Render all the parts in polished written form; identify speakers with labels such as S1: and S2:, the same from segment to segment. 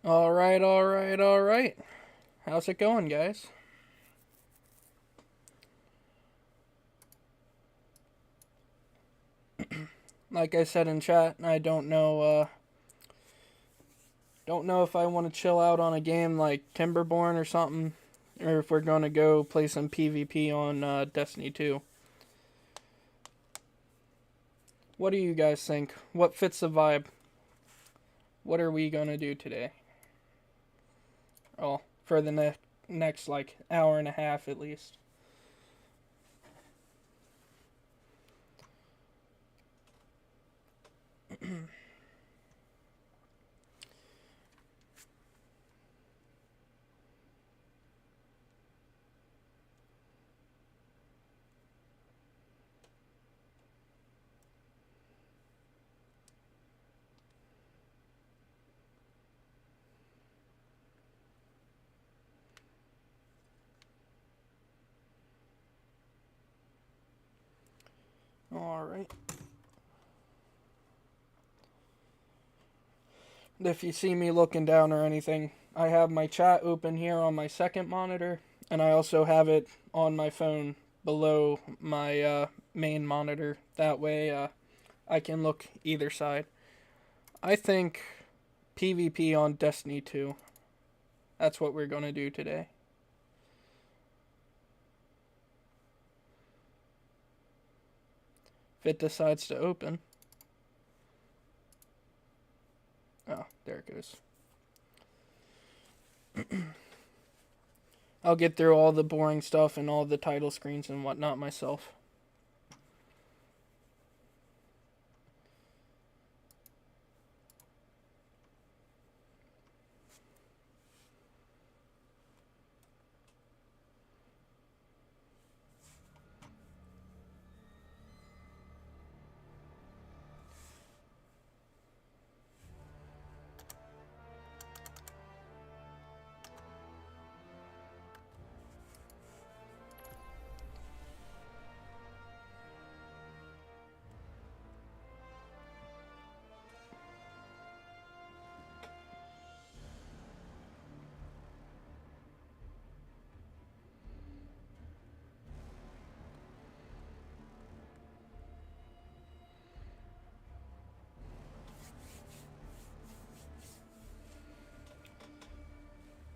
S1: All right, all right, all right. How's it going, guys? Like I said in chat, I don't know if I want to chill out on a game like Timberborn or something, or if we're gonna go play some PvP on Destiny 2. What do you guys think? What fits the vibe? What are we gonna do today? Oh, for the next like hour and a half at least. All right. If you see me looking down or anything, I have my chat open here on my second monitor, and I also have it on my phone below my main monitor. That way, I can look either side. I think PvP on Destiny 2. That's what we're going to do today. If it decides to open. Oh, there it goes. I'll get through all the boring stuff and all the title screens and whatnot myself.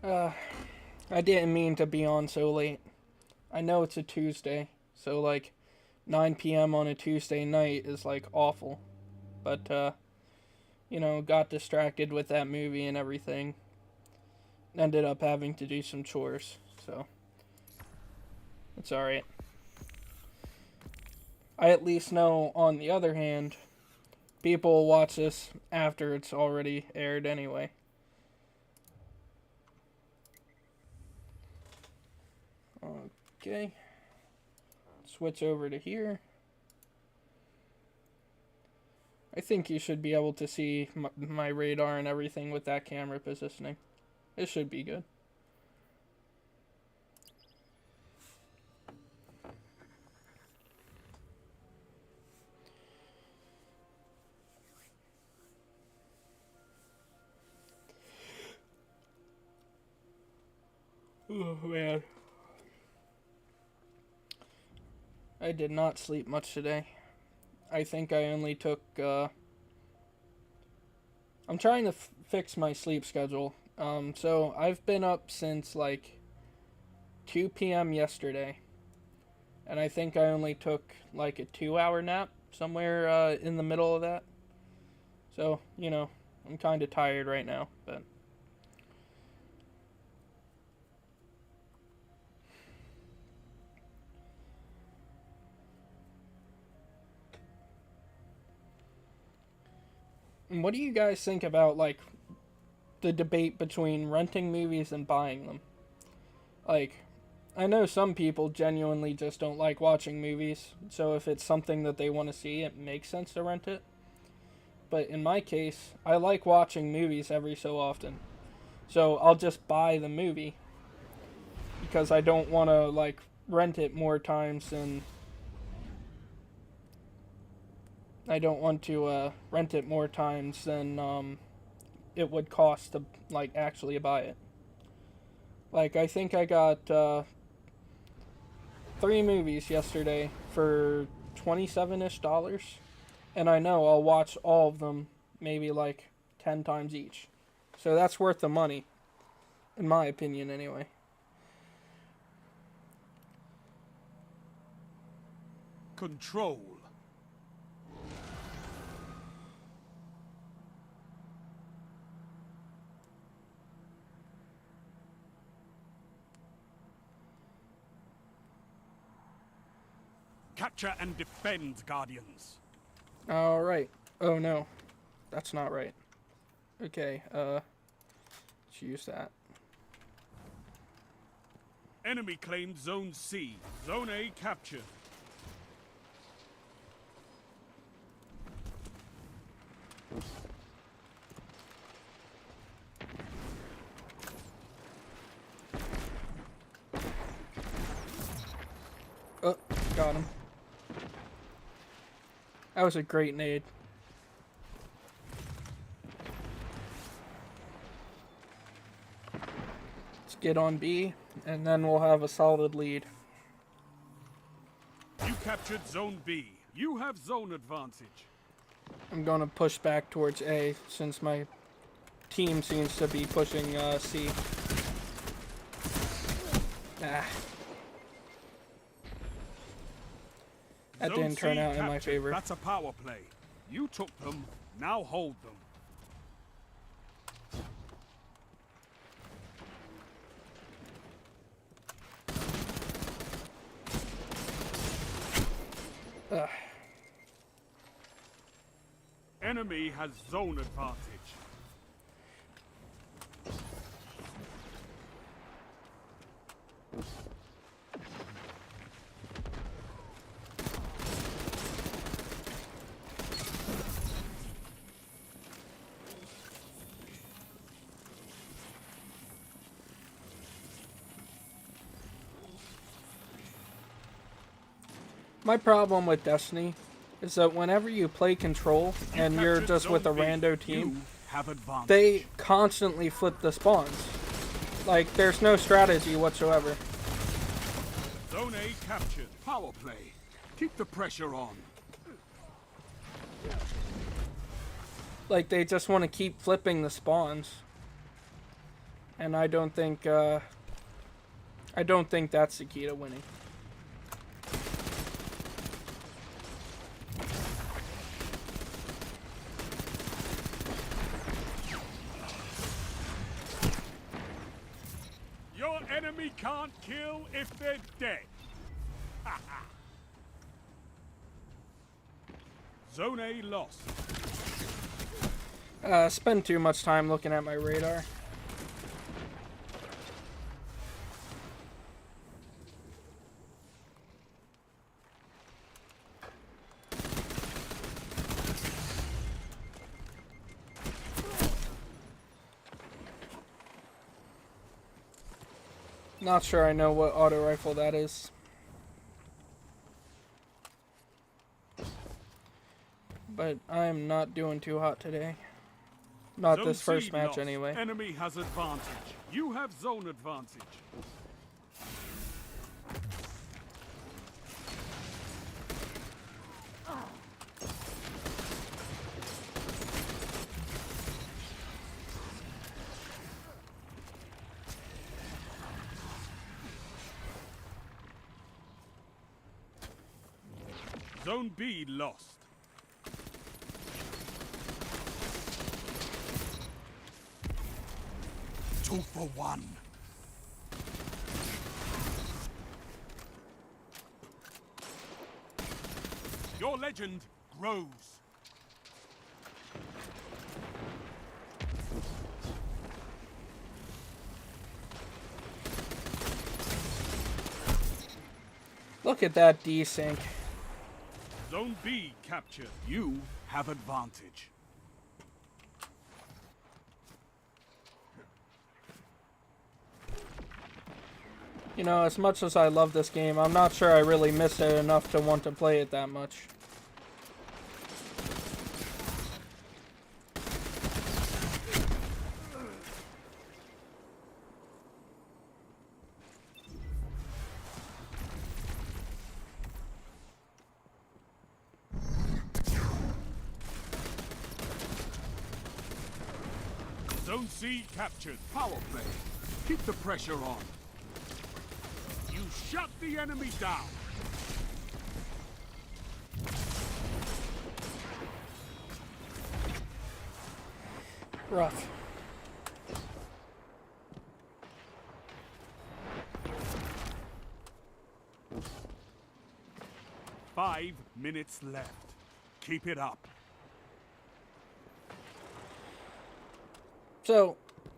S1: Uh, I didn't mean to be on so late. I know it's a Tuesday, so like 9 p.m. on a Tuesday night is like awful. But got distracted with that movie and everything. Ended up having to do some chores, so it's alright. I at least know, on the other hand, people will watch this after it's already aired anyway. Okay. Switch over to here. I think you should be able to see my radar and everything with that camera positioning. It should be good. Oh man. I did not sleep much today. I think I only took. I'm trying to fix my sleep schedule. So I've been up since like 2 p.m. yesterday, and I think I only took like a 2 hour nap somewhere in the middle of that. So, I'm kind of tired right now, but. And what do you guys think about, like, the debate between renting movies and buying them? Like, I know some people genuinely just don't like watching movies, so if it's something that they want to see, it makes sense to rent it. But in my case, I like watching movies every so often. So I'll just buy the movie because I don't want to, like, rent it more times than. I don't want to rent it more times than it would cost to like actually buy it. Like I think I got 3 movies yesterday for $27-ish, and I know I'll watch all of them maybe like 10 times each. So that's worth the money, in my opinion, anyway.
S2: Control. Capture and defend, Guardians.
S1: Alright. Oh no. That's not right. Okay, let's use that.
S2: Enemy claimed Zone C. Zone A captured.
S1: Oh, got him. That was a great nade. Let's get on B, and then we'll have a solid lead.
S2: You captured Zone B. You have zone advantage.
S1: I'm going to push back towards A, since my team seems to be pushing C. Ah. That
S2: Zone
S1: didn't turn
S2: C
S1: out in my
S2: captured.
S1: favor.
S2: That's a power play. You took them, now hold them.
S1: Ugh.
S2: Enemy has zone advantage.
S1: My problem with Destiny is that whenever you play Control and you're just with a rando team, they constantly flip the spawns. Like, there's no strategy whatsoever.
S2: Zone A captured. Power play. Keep the pressure on.
S1: Like, they just want to keep flipping the spawns. And I don't think that's the key to winning.
S2: Your enemy can't kill if they're dead. Zone A lost.
S1: Spend too much time looking at my radar. Not sure I know what auto rifle that is. But I'm not doing too hot today. Not
S2: Zone
S1: this first
S2: C
S1: match
S2: lost.
S1: anyway.
S2: Enemy has advantage. You have zone advantage. Zone B lost. Two for one. Your legend grows.
S1: Look at that desync.
S2: Zone B captured. You have advantage.
S1: You know, as much as I love this game, I'm not sure I really miss it enough to want to play it that much.
S2: Zone C captured. Power play. Keep the pressure on. You shut the enemy down.
S1: Rough.
S2: Five minutes left. Keep it up.
S1: So,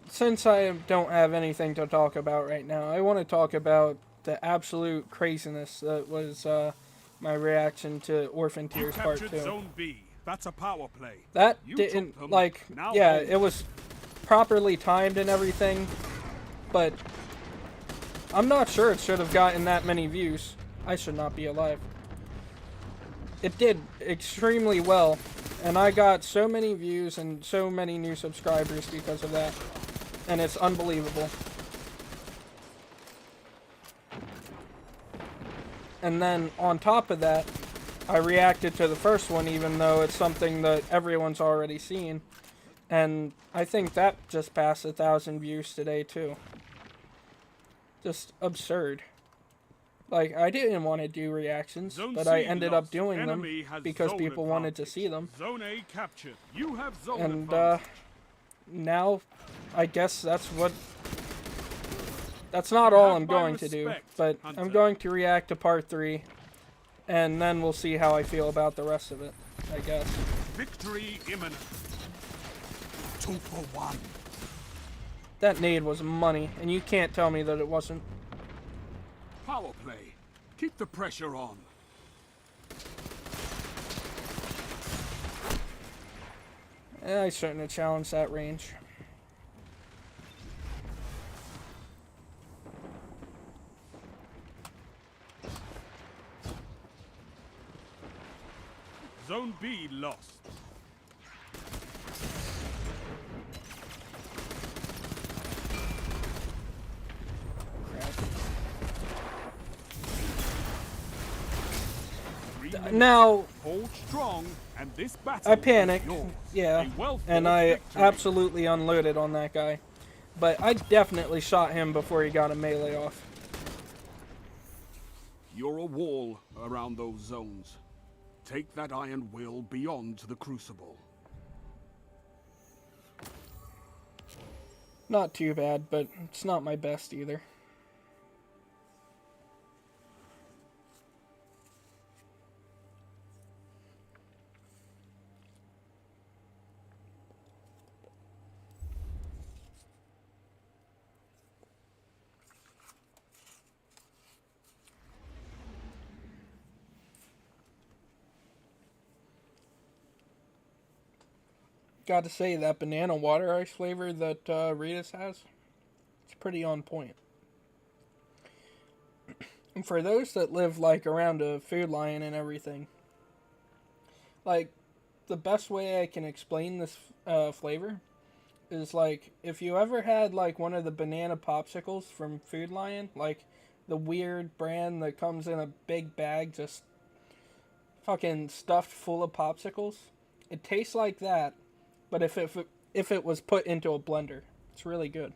S1: since I don't have anything to talk about right now, I want to talk about the absolute craziness that was my reaction to Orphan
S2: You
S1: Tears Part
S2: captured
S1: 2.
S2: Zone B. That's a power play.
S1: That
S2: You took
S1: didn't,
S2: them.
S1: like,
S2: Now
S1: yeah,
S2: hold.
S1: it was properly timed and everything, but I'm not sure it should have gotten that many views. I should not be alive. It did extremely well, and I got so many views and so many new subscribers because of that, and it's unbelievable. And then on top of that, I reacted to the first one even though it's something that everyone's already seen, and I think that just passed 1,000 views today too. Just absurd. Like, I didn't want to do reactions,
S2: Zone
S1: but
S2: C
S1: I ended up
S2: lost.
S1: doing them
S2: Enemy has
S1: because
S2: zone
S1: people wanted to
S2: advantage.
S1: see them.
S2: Zone A captured. You have zone
S1: And
S2: advantage.
S1: now I guess that's not all
S2: have
S1: I'm
S2: my
S1: going to do,
S2: respect,
S1: but
S2: Hunter.
S1: I'm going to react to part 3, and then we'll see how I feel about the rest of it, I guess.
S2: Victory imminent. 2 for 1.
S1: That nade was money, and you can't tell me that it wasn't.
S2: Power play. Keep the pressure on.
S1: I shouldn't have challenged that range.
S2: Zone B lost.
S1: Now,
S2: Hold strong, and this battle
S1: I
S2: is
S1: panicked,
S2: yours.
S1: yeah,
S2: A well-fought
S1: and I
S2: victory.
S1: absolutely unloaded on that guy. But I definitely shot him before he got a melee off.
S2: You're a wall around those zones. Take that iron will beyond the crucible.
S1: Not too bad, but it's not my best either. Got to say, that banana water ice flavor that Ritas has, it's pretty on point. And for those that live like around a Food Lion and everything, like the best way I can explain this flavor is like if you ever had like one of the banana popsicles from Food Lion, like the weird brand that comes in a big bag just fucking stuffed full of popsicles. It tastes like that, but if it was put into a blender, it's really good.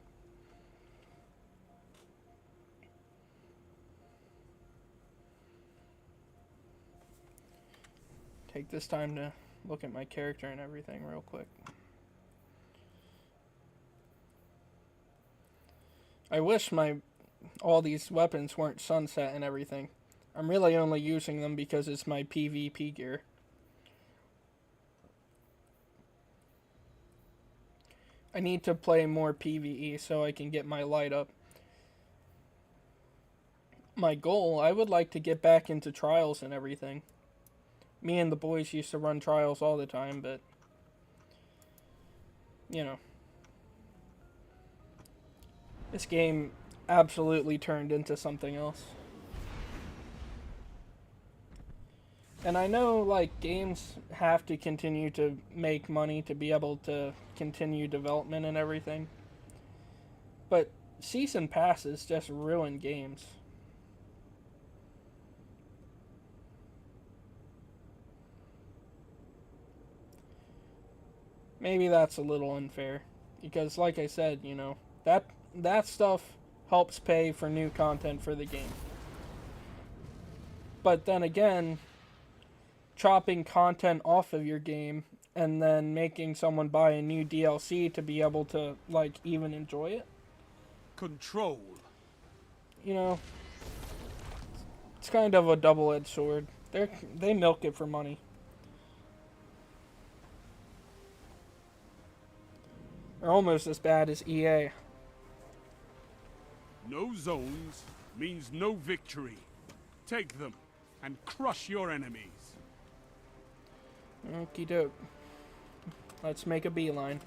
S1: Take this time to look at my character and everything real quick. I wish all these weapons weren't sunset and everything. I'm really only using them because it's my PvP gear. I need to play more PvE so I can get my light up. My goal, I would like to get back into trials and everything. Me and the boys used to run trials all the time, but you know, this game absolutely turned into something else. And I know, like, games have to continue to make money to be able to continue development and everything. But season passes just ruin games. Maybe that's a little unfair. because, like I said, that stuff helps pay for new content for the game. But then again, chopping content off of your game and then making someone buy a new DLC to be able to, like, even enjoy it,
S2: Control.
S1: it's kind of a double-edged sword. They milk it for money. They're almost as bad as EA.
S2: No zones means no victory. Take them and crush your enemies.
S1: Okie doke. Let's make a beeline.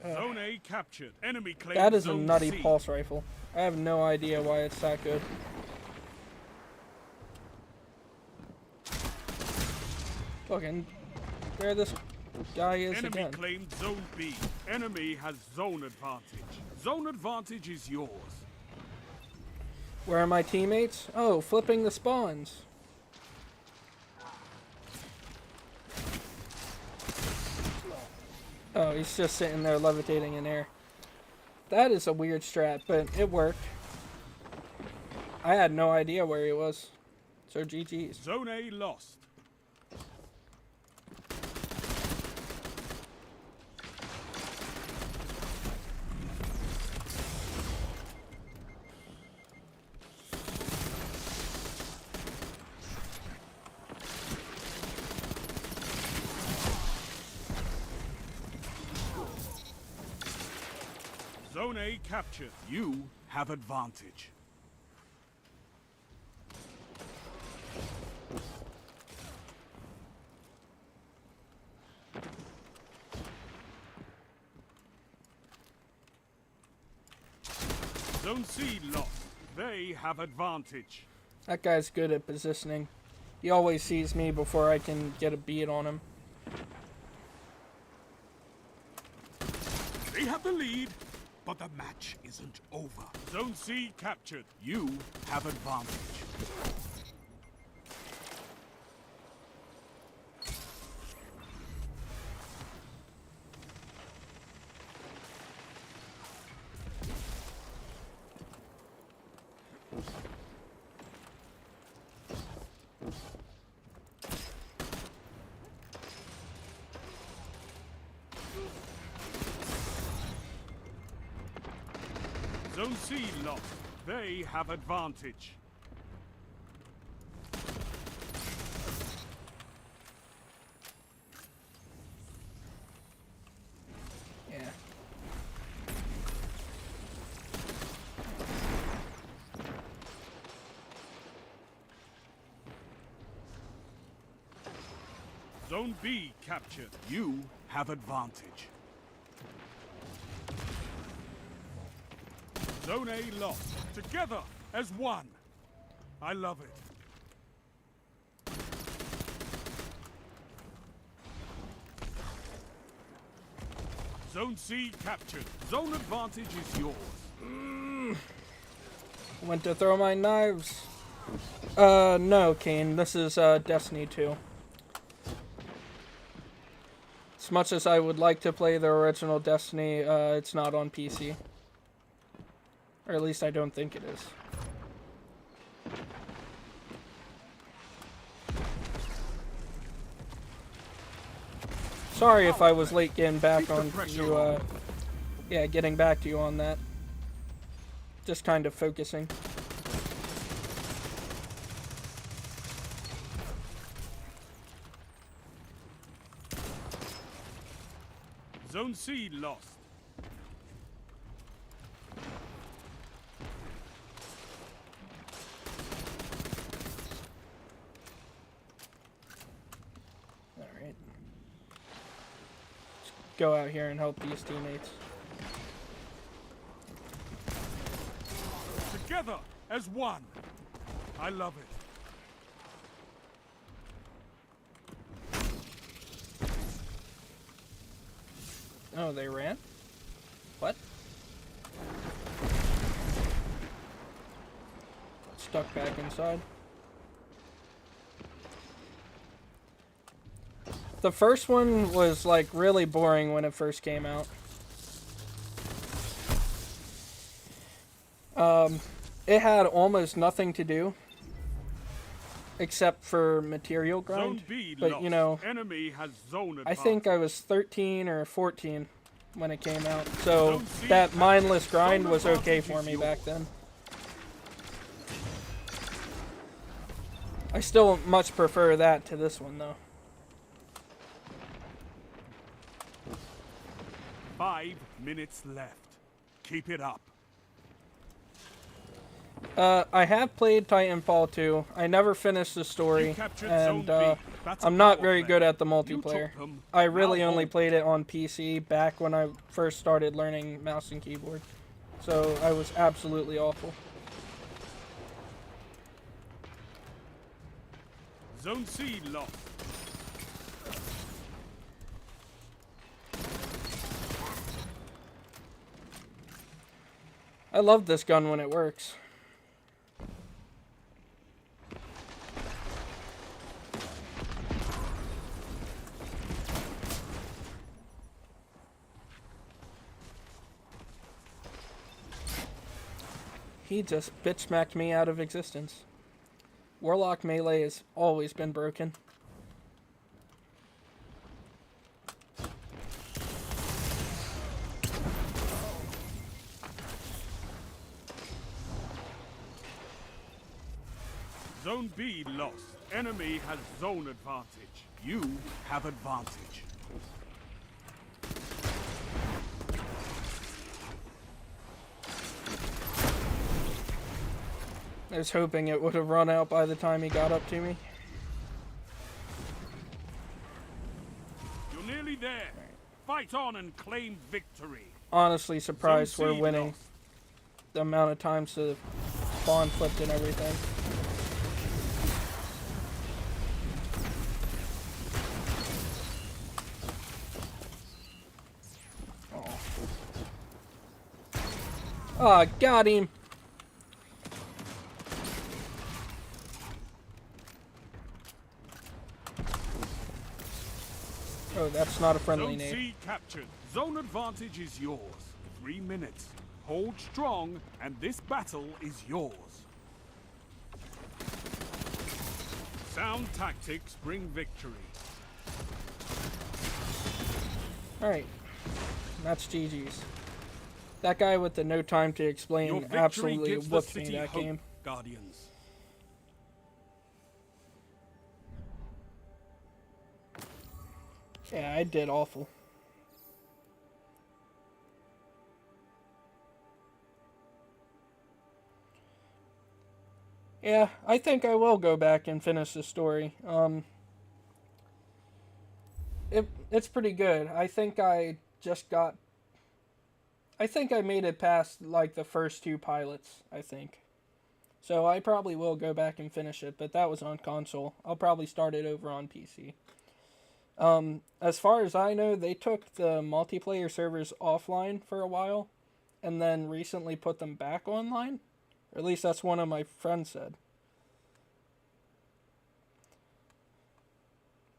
S2: Zone A captured. Enemy claims
S1: That is a
S2: Zone
S1: nutty
S2: C.
S1: pulse rifle. I have no idea why it's that good. Look, and there this guy is
S2: Enemy
S1: again.
S2: claimed Zone B. Enemy has zone advantage. Zone advantage is yours.
S1: Where are my teammates? Oh, flipping the spawns. Oh, he's just sitting there levitating in air. That is a weird strat, but it worked. I had no idea where he was. So GG's.
S2: Zone A lost. Zone A captured. You have advantage. Zone C lost. They have advantage.
S1: That guy's good at positioning. He always sees me before I can get a beat on him.
S2: They have the lead, but the match isn't over. Zone C captured. You have advantage. Zone C lost. They have advantage.
S1: Yeah.
S2: Zone B captured. You have advantage. Zone A lost. Together as one. I love it. Zone C captured. Zone advantage is yours.
S1: Went to throw my knives. No, Kane. This is Destiny 2. As much as I would like to play the original Destiny, it's not on PC. Or at least I don't think it is. Sorry if I was late getting back on you, yeah, getting back to you on that. Just kind of focusing.
S2: Zone C lost.
S1: Alright. Let's go out here and help these teammates.
S2: Together as one. I love it.
S1: Oh, they ran? What? Stuck back inside. The first one was like really boring when it first came out. It had almost nothing to do except for material grind.
S2: Zone B
S1: But
S2: lost.
S1: you know,
S2: Enemy has zone
S1: I
S2: advantage.
S1: think I was 13 or 14 when it came out, so
S2: Zone C
S1: that mindless grind
S2: zone
S1: was okay
S2: advantage
S1: for
S2: is
S1: me
S2: yours.
S1: back then. I still much prefer that to this one though.
S2: 5 minutes left. Keep it up.
S1: I have played Titanfall 2. I never finished the story,
S2: You captured
S1: and
S2: Zone B. That's
S1: I'm not
S2: power
S1: very
S2: play.
S1: good at the
S2: You
S1: multiplayer.
S2: took them.
S1: I really
S2: Now
S1: only
S2: hold.
S1: played it on PC back when I first started learning mouse and keyboard. So I was absolutely awful.
S2: Zone C lost.
S1: I love this gun when it works. He just bitch-smacked me out of existence. Warlock melee has always been broken.
S2: Zone B lost. Enemy has zone advantage. You have advantage.
S1: I was hoping it would have run out by the time he got up to me.
S2: You're nearly there. Fight on and claim victory.
S1: Honestly surprised
S2: Zone
S1: we're
S2: C
S1: winning.
S2: lost.
S1: The amount of times the spawn flipped and everything. Oh, got him. Oh, that's not a friendly
S2: Zone
S1: nade.
S2: C captured. Zone advantage is yours. 3 minutes. Hold strong, and this battle is yours. Sound tactics bring victory.
S1: Alright. That's GG's. That guy with the no time to
S2: Your
S1: explain
S2: victory
S1: absolutely
S2: gives the
S1: whooped me
S2: city
S1: that
S2: hope,
S1: game.
S2: Guardians.
S1: Yeah, I did awful. Yeah, I think I will go back and finish the story. It's pretty good. I think I made it past like the first 2 pilots, I think. So I probably will go back and finish it, but that was on console. I'll probably start it over on PC. As far as I know, they took the multiplayer servers offline for a while, and then recently put them back online. Or at least that's one of my friends said.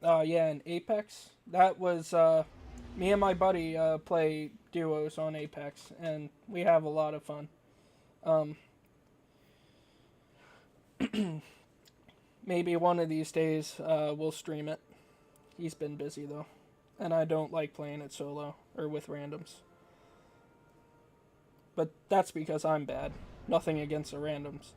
S1: Yeah, and Apex. That was, me and my buddy, play duos on Apex, and we have a lot of fun. Maybe one of these days, we'll stream it. He's been busy, though. And I don't like playing it solo, or with randoms. But that's because I'm bad. Nothing against the randoms.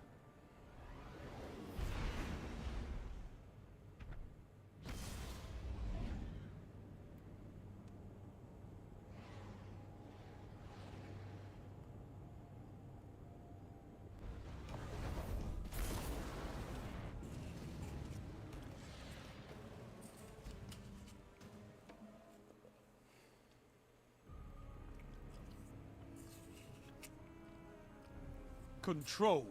S2: Control.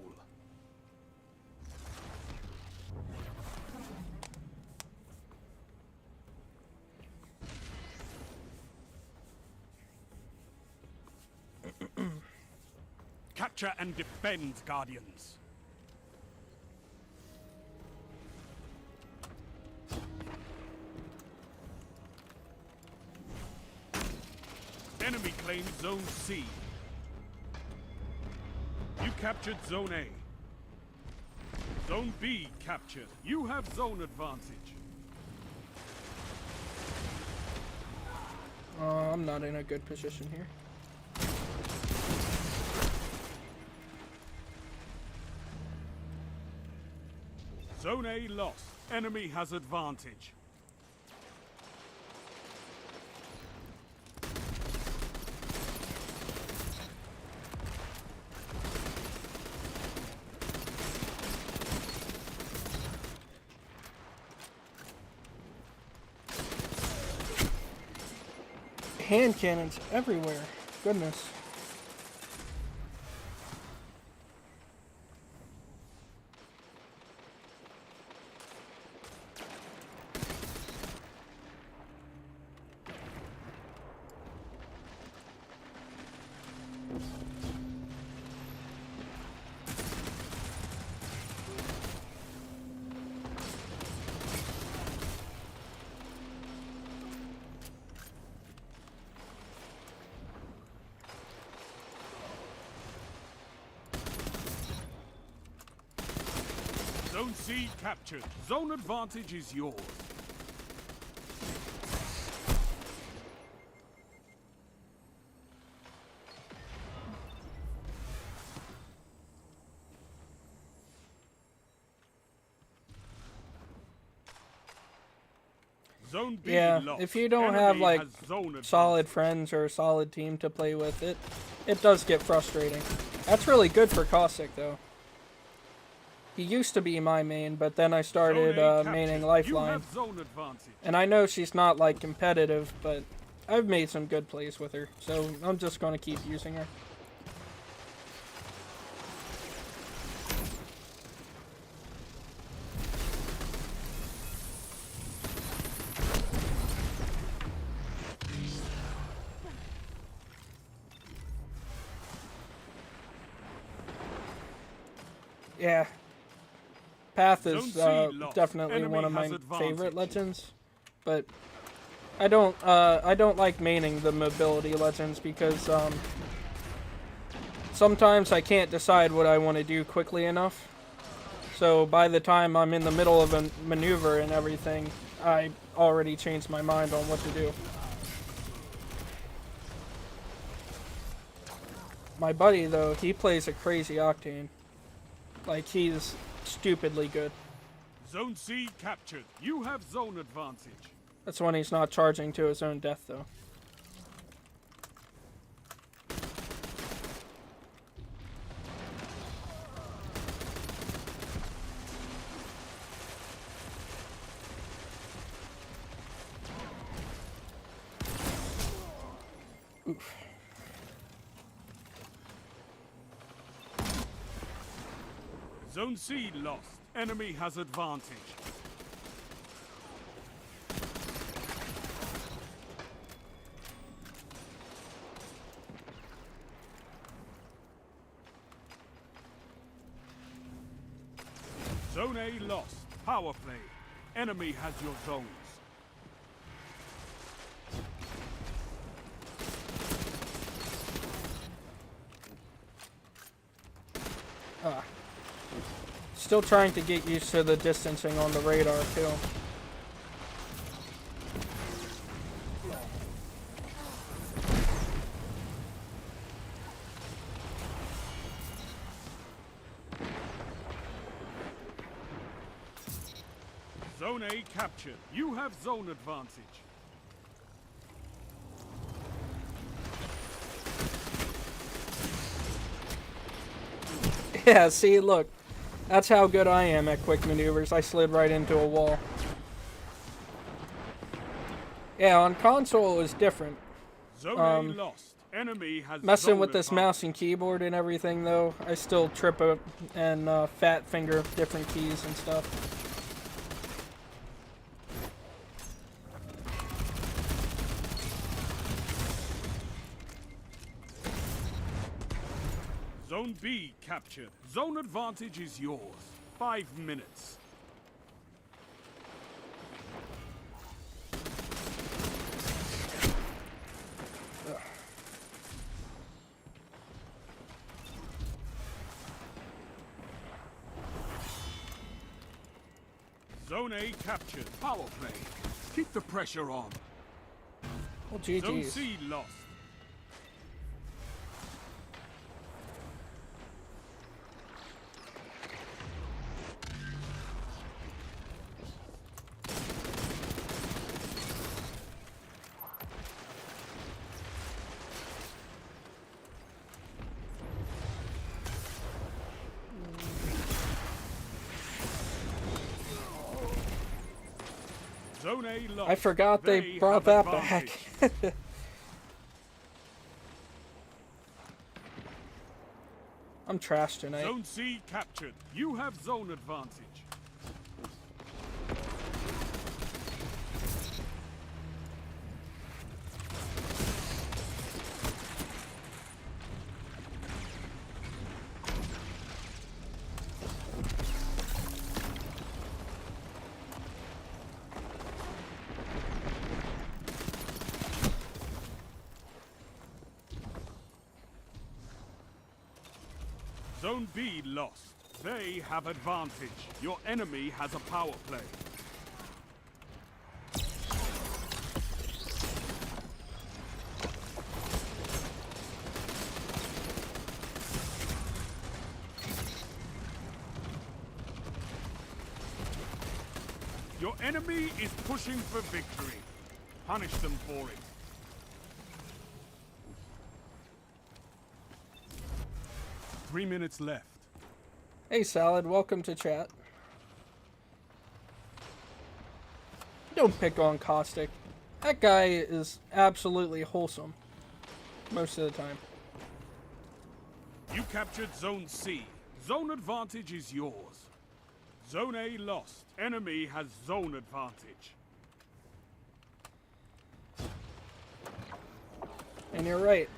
S2: Capture and defend, Guardians. claimed Zone C. You captured Zone A. Zone B captured. You have zone advantage.
S1: I'm not in a good position here.
S2: Zone A lost. Enemy has advantage.
S1: Hand cannons everywhere. Goodness.
S2: Zone C captured. Zone advantage is yours. Zone B
S1: Yeah,
S2: lost.
S1: if you don't
S2: Enemy
S1: have like
S2: has zone advantage.
S1: solid friends or a solid team to play with, it does get frustrating. That's really good for Caustic though. He used to be my main, but then I started
S2: Zone A
S1: maining
S2: captured. You
S1: Lifeline.
S2: have zone advantage.
S1: And I know she's not like competitive, but I've made some good plays with her, so I'm just gonna keep using her. Yeah. Path is
S2: Zone C lost.
S1: definitely
S2: Enemy
S1: one of my
S2: has advantage.
S1: favorite legends, but I don't like maining the mobility legends because sometimes I can't decide what I want to do quickly enough. So by the time I'm in the middle of a maneuver and everything, I already changed my mind on what to do. My buddy though, he plays a crazy Octane. Like he's stupidly good.
S2: Zone C captured. You have zone advantage.
S1: That's when he's not charging to his own death, though. Oof.
S2: Zone C lost. Enemy has advantage. Zone A lost. Power play. Enemy has your zones.
S1: Still trying to get used to the distancing on the radar, too.
S2: Zone A captured. You have zone advantage.
S1: Yeah, see, look. That's how good I am at quick maneuvers. I slid right into a wall. Yeah, on console it was different.
S2: Zone A lost. Enemy has
S1: Messing
S2: zone
S1: with this
S2: advantage.
S1: mouse and keyboard and everything, though, I still trip up and fat finger different keys and stuff.
S2: Zone B captured. Zone advantage is yours. 5 minutes. Zone A captured. Power play. Keep the pressure on.
S1: Well,
S2: Zone
S1: GG's.
S2: C lost. Zone A lost.
S1: I forgot they brought
S2: have
S1: that back.
S2: advantage.
S1: I'm trash tonight.
S2: Zone C captured. You have zone advantage. Zone B lost. They have advantage. Your enemy has a power play. Your enemy is pushing for victory. Punish them for it. 3 minutes left.
S1: Hey, Salad, welcome to chat. Don't pick on Caustic. That guy is absolutely wholesome. Most of the time.
S2: You captured Zone C. Zone advantage is yours. Zone A lost. Enemy has zone advantage.
S1: And you're right.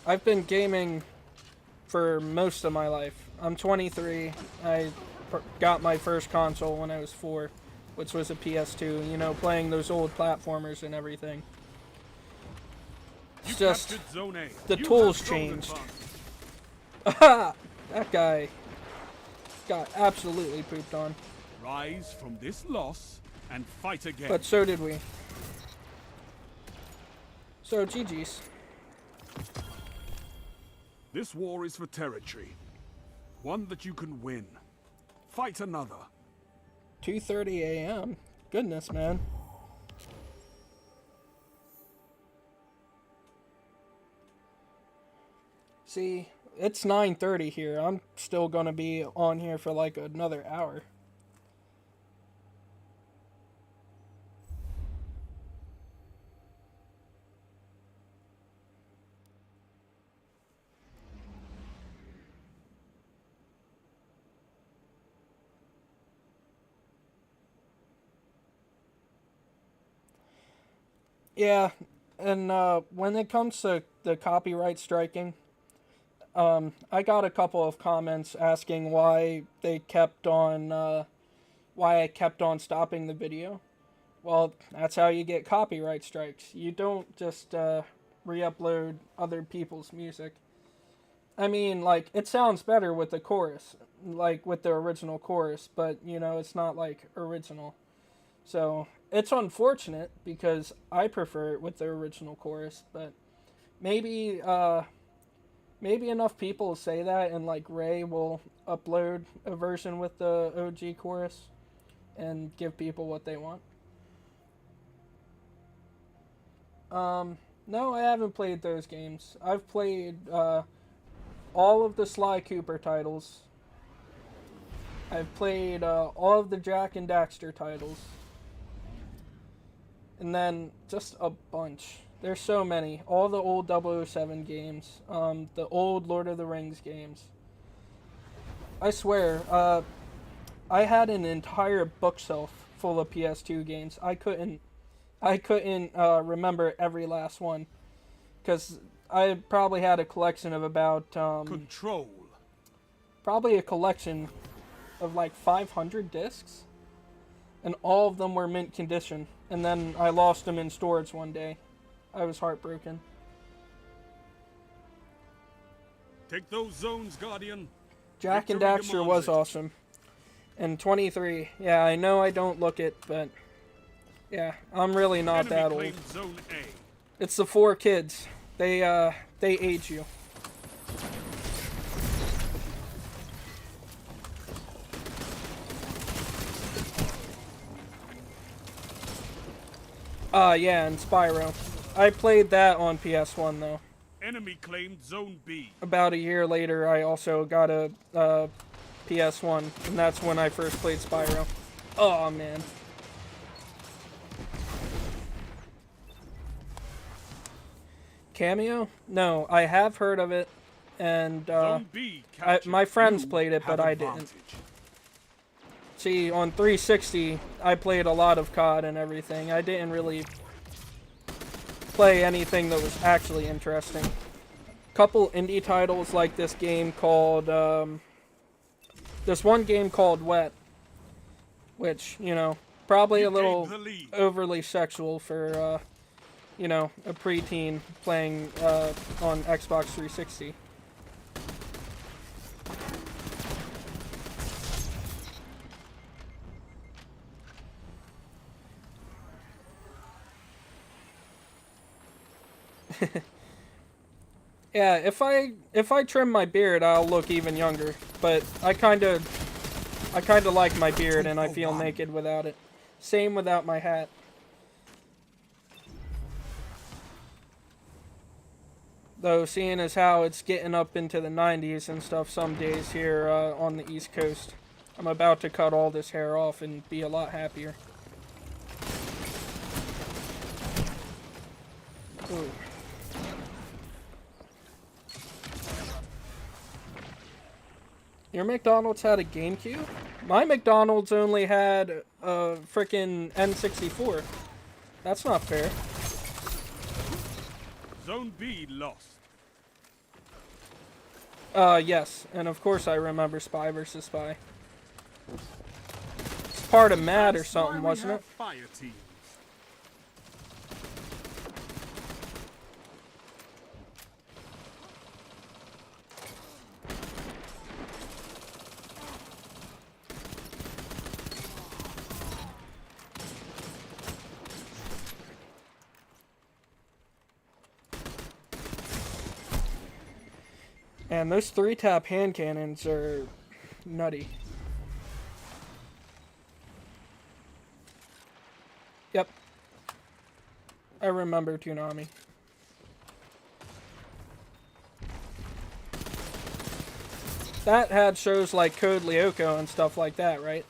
S1: I've been gaming for most of my life. I'm 23. I got my first console when I was 4, which was a PS2, you know, playing those old platformers and everything. It's
S2: You
S1: just
S2: captured Zone A.
S1: the
S2: You
S1: tools
S2: have zone
S1: changed.
S2: advantage.
S1: Aha! That guy got absolutely pooped on.
S2: Rise from this loss and fight again.
S1: But so did we. So GG's.
S2: This war is for territory. One that you can win. Fight another.
S1: 2:30 a.m. Goodness, man. See, it's 9:30 here. I'm still gonna be on here for like another hour. Yeah, and when it comes to the copyright striking, I got a couple of comments asking why they kept on, why I kept on stopping the video. Well, that's how you get copyright strikes. You don't just re-upload other people's music. I mean, like, it sounds better with the chorus, like with the original chorus, but, you know, it's not, like, original. So, it's unfortunate because I prefer it with the original chorus, but maybe, maybe enough people say that and, like, Ray will upload a version with the OG chorus and give people what they want. No, I haven't played those games. I've played, all of the Sly Cooper titles. I've played, all of the Jak and Daxter titles. And then just a bunch. There's so many. All the old 007 games. The old Lord of the Rings games. I swear, I had an entire bookshelf full of PS2 games. I couldn't remember every last one. Because I probably had a collection of about,
S2: Control.
S1: probably a collection of like 500 discs. And all of them were mint condition. And then I lost them in storage one day. I was heartbroken.
S2: Take those zones, Guardian.
S1: Jak and
S2: Victory
S1: Daxter
S2: demands
S1: was
S2: it.
S1: awesome. And 23. Yeah, I know I don't look it, but yeah, I'm really not
S2: Enemy
S1: that old.
S2: claimed Zone A.
S1: It's the 4 kids. They age you. Yeah, and Spyro. I played that on PS1 though.
S2: Enemy claimed Zone B.
S1: About a year later, I also got a PS1, and that's when I first played Spyro. Oh man. Cameo? No, I have heard of it, and
S2: Zone B captured.
S1: my friends
S2: You
S1: played it, but
S2: have
S1: I
S2: advantage.
S1: didn't. See, on 360, I played a lot of COD and everything. I didn't really play anything that was actually interesting. Couple indie titles like this game called, this one game called Wet, which, you know, probably a
S2: You
S1: little
S2: gained the lead.
S1: overly sexual for, you know, a preteen playing on Xbox 360. Yeah, if I trim my beard, I'll look even younger. But I kind of like my beard, and I feel naked without it. Same without my hat. Though, seeing as how it's getting up into the 90s and stuff some days here on the East Coast, I'm about to cut all this hair off and be a lot happier. Ooh. Your McDonald's had a GameCube? My McDonald's only had a frickin' N64. That's not fair.
S2: Zone B lost.
S1: Yes. And of course I remember Spy vs. Spy. It's part of MAD or
S2: That's
S1: something,
S2: why we
S1: wasn't
S2: have
S1: it?
S2: Fire teams.
S1: And those 3-tap hand cannons are nutty. Yep. I remember Toonami. That had shows like Code Lyoko and stuff like that, right?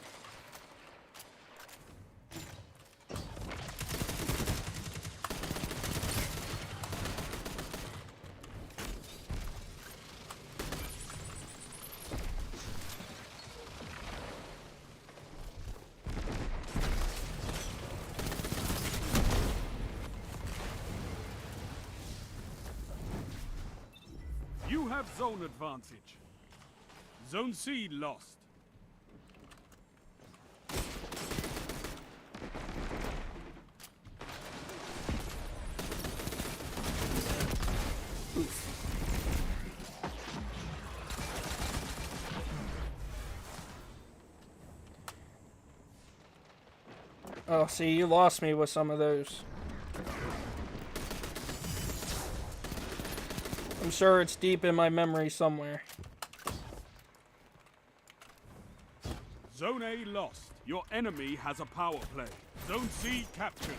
S2: You have zone advantage. Zone C lost.
S1: Oh, see, you lost me with some of those. I'm sure it's deep in my memory somewhere.
S2: Zone A lost. Your enemy has a power play. Zone C captured.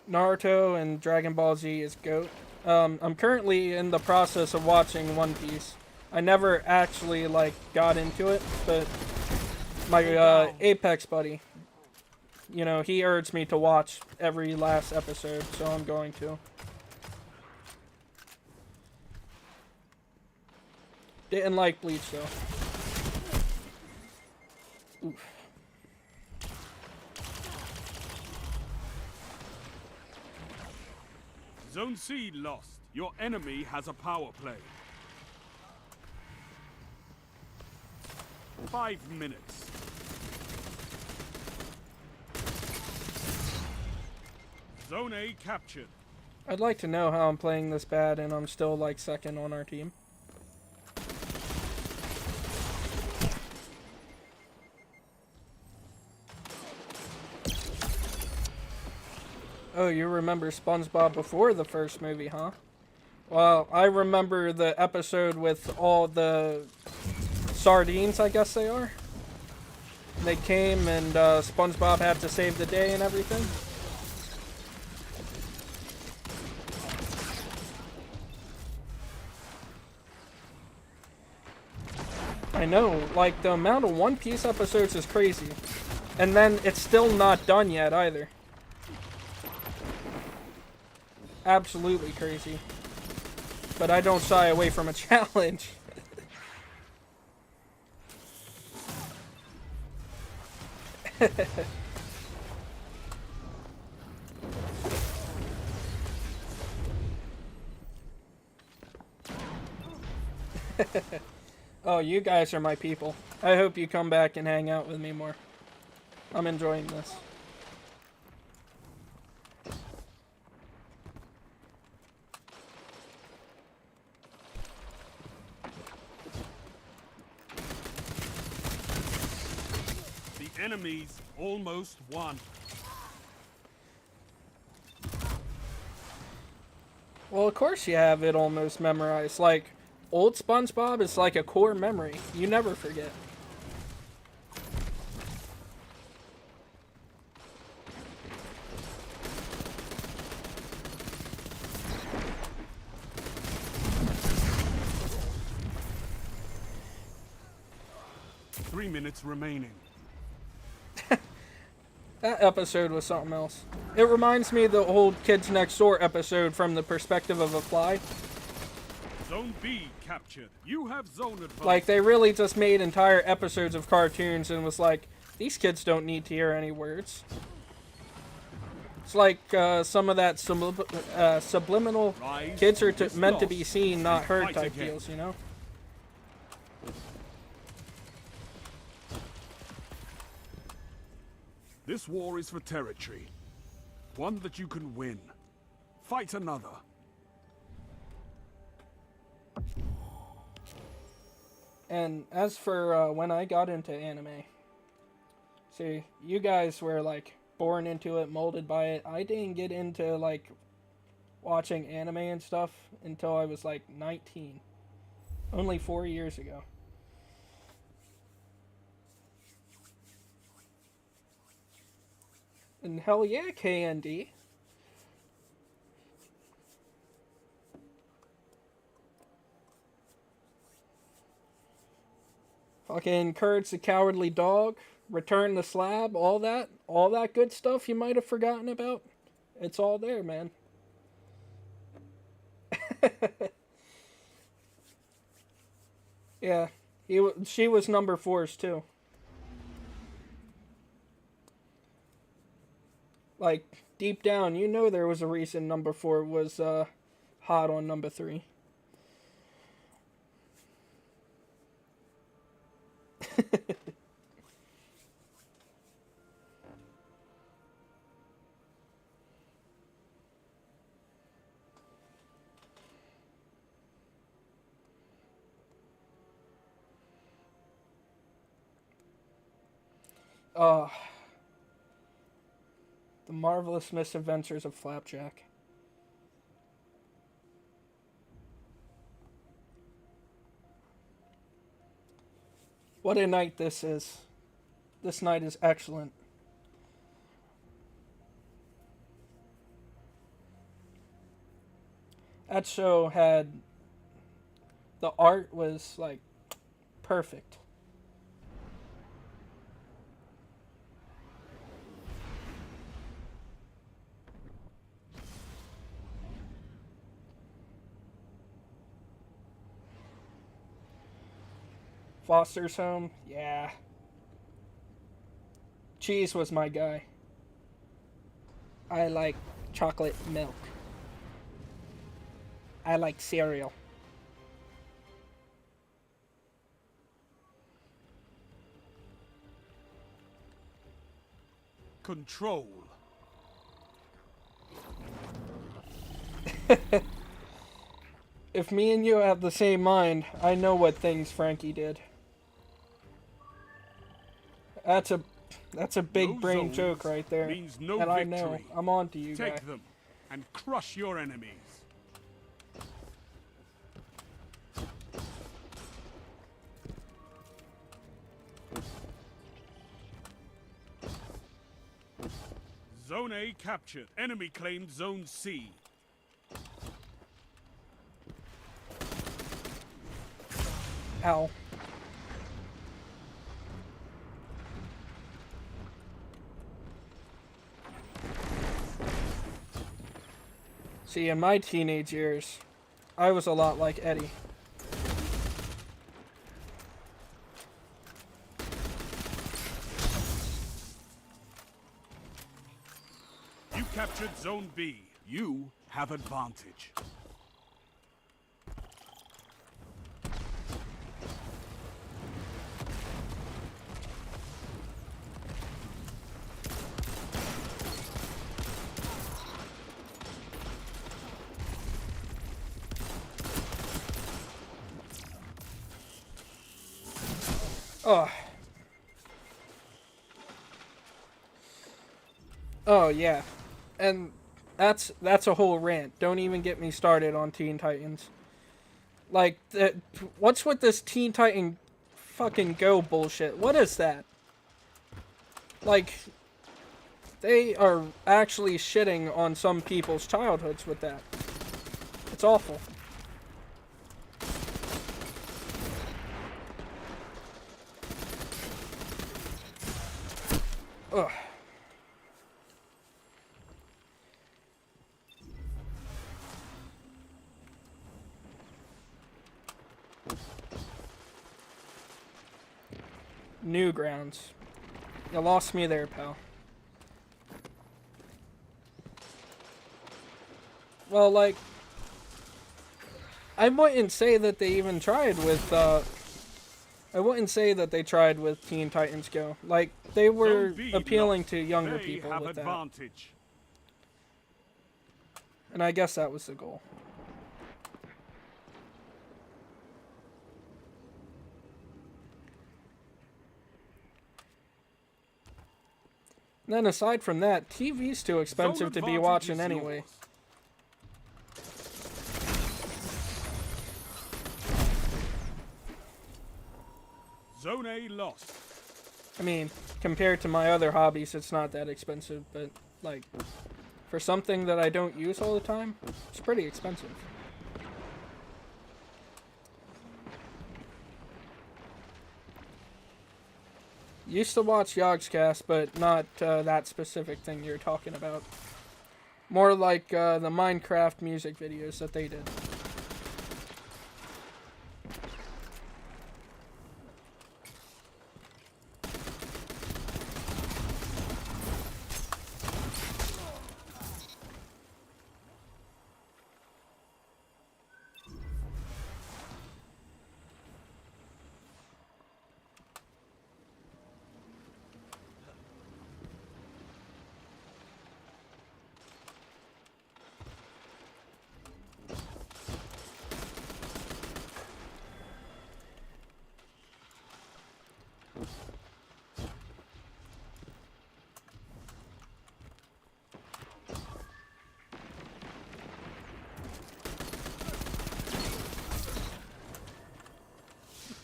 S1: Naruto and Dragon Ball Z is GOAT. I'm currently in the process of watching One Piece. I never actually, like, got into it, but my Apex buddy, you know, he urged me to watch every last episode, so I'm going to. Didn't like Bleach, though. Oof.
S2: Zone C lost. Your enemy has a power play. 5 minutes. Zone A captured.
S1: I'd like to know how I'm playing this bad and I'm still like second on our team. Oh, you remember SpongeBob before the first movie, huh? Well, I remember the episode with all the sardines, I guess they are. They came and SpongeBob had to save the day and everything. I know, like the amount of One Piece episodes is crazy. And then it's still not done yet either. Absolutely crazy. But I don't shy away from a challenge. Oh, you guys are my people. I hope you come back and hang out with me more. I'm enjoying this.
S2: The enemies almost won.
S1: Well, of course you have it almost memorized. Like, old SpongeBob is like a core memory. You never forget.
S2: Three minutes remaining.
S1: That episode was something else. It reminds me of the old Kids Next Door episode from the perspective of a fly.
S2: Zone B captured. You have zone advantage.
S1: Like, they really just made entire episodes of cartoons and was like, these kids don't need to hear any words. It's like some of that subliminal
S2: Rise
S1: kids are
S2: is
S1: meant to
S2: lost.
S1: be seen, not heard
S2: Fight
S1: type
S2: again.
S1: deals, you know?
S2: This war is for territory. One that you can win. Fight another.
S1: And as for when I got into anime, see, you guys were like born into it, molded by it. I didn't get into like watching anime and stuff until I was like 19. Only 4 years ago. And hell yeah, KND. Fucking Courage the Cowardly Dog, Return the Slab, all that good stuff you might have forgotten about. It's all there, man. Yeah, she was number 4's too. Like, deep down, you know there was a reason number 4 was hot on number 3. The Marvelous Misadventures of Flapjack. What a night this is. This night is excellent. That show had... The art was, like, perfect. Foster's Home, yeah. Cheese was my guy. I like chocolate milk. I like cereal.
S2: Control.
S1: If me and you have the same mind, I know what things Frankie did. That's a big
S2: No
S1: brain
S2: zones
S1: joke right there.
S2: means no
S1: And I
S2: victory.
S1: know. I'm on to you,
S2: Take
S1: guy.
S2: them and crush your enemies. Zone A captured. Enemy claimed Zone C.
S1: Ow. See, in my teenage years, I was a lot like Eddie.
S2: You captured Zone B. You have advantage.
S1: Oh. Oh yeah. And that's a whole rant. Don't even get me started on Teen Titans. Like, what's with this Teen Titan fucking Go bullshit? What is that? Like, they are actually shitting on some people's childhoods with that. It's awful. Ugh. Newgrounds. You lost me there, pal. Well, like, I wouldn't say that they even tried with, I wouldn't say that they tried with Teen Titans Go. Like, they were
S2: Zone B
S1: appealing
S2: lost.
S1: to younger
S2: They
S1: people
S2: have
S1: with that.
S2: advantage.
S1: And I guess that was the goal. And then aside from that, TV's too expensive to be
S2: Zone
S1: watching
S2: advantage is
S1: anyway.
S2: yours. Zone A lost.
S1: I mean, compared to my other hobbies, it's not that expensive, but, like, for something that I don't use all the time, it's pretty expensive. Used to watch Yogscast, but not that specific thing you're talking about. More like the Minecraft music videos that they did.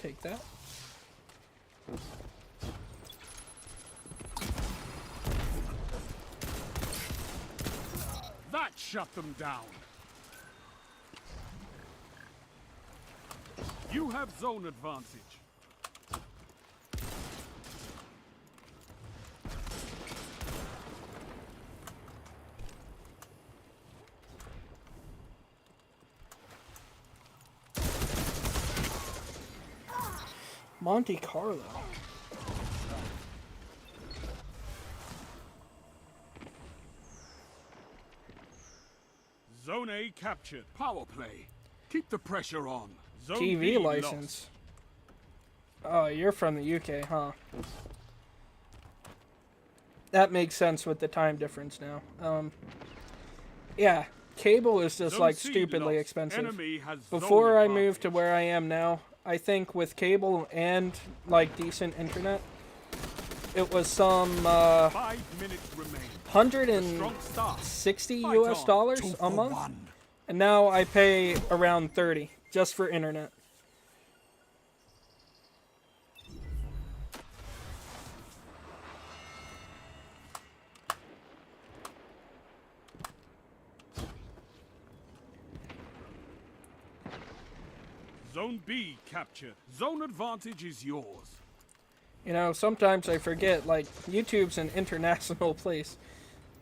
S1: Take that.
S2: That shut them down. You have zone advantage.
S1: Monte Carlo.
S2: Zone A captured. Power play. Keep the pressure on. Zone
S1: TV
S2: B
S1: license. Oh, you're from the UK, huh? That makes sense with the time difference now. Yeah, cable is just
S2: Zone
S1: like
S2: C
S1: stupidly
S2: lost.
S1: expensive.
S2: Enemy has
S1: Before
S2: zone
S1: I moved to
S2: advantage.
S1: where I am now, I think with cable and like decent internet, it was some
S2: 5 minutes remain. Strong start.
S1: 160
S2: Fight
S1: US
S2: on.
S1: dollars
S2: 2
S1: a
S2: for
S1: month,
S2: 1.
S1: and now I pay around 30 just for internet.
S2: Zone B captured. Zone advantage is yours.
S1: You know, sometimes I forget, like, YouTube's an international place.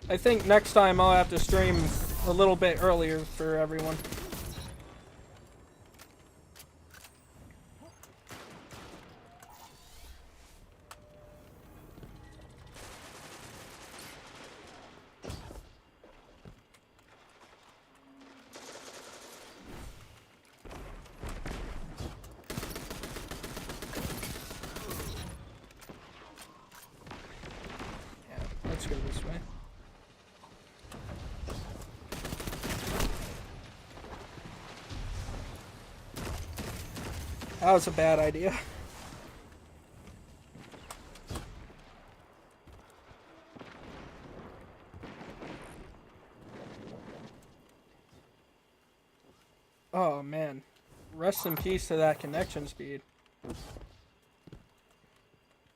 S1: I think next time I'll have to stream a little bit earlier for everyone. Yeah, let's go this way. That was a bad idea. Oh man, rest in peace to that connection speed.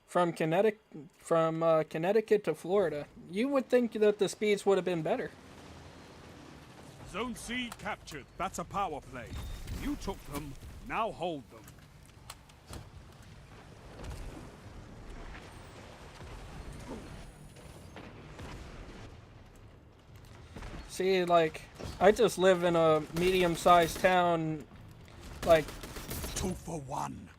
S1: From Connecticut to Florida, you would think that the speeds would have been better.
S2: Zone C captured. That's a power play. You took them. Now hold them.
S1: See, like, I just live in a medium-sized town, like,
S2: 2 for 1.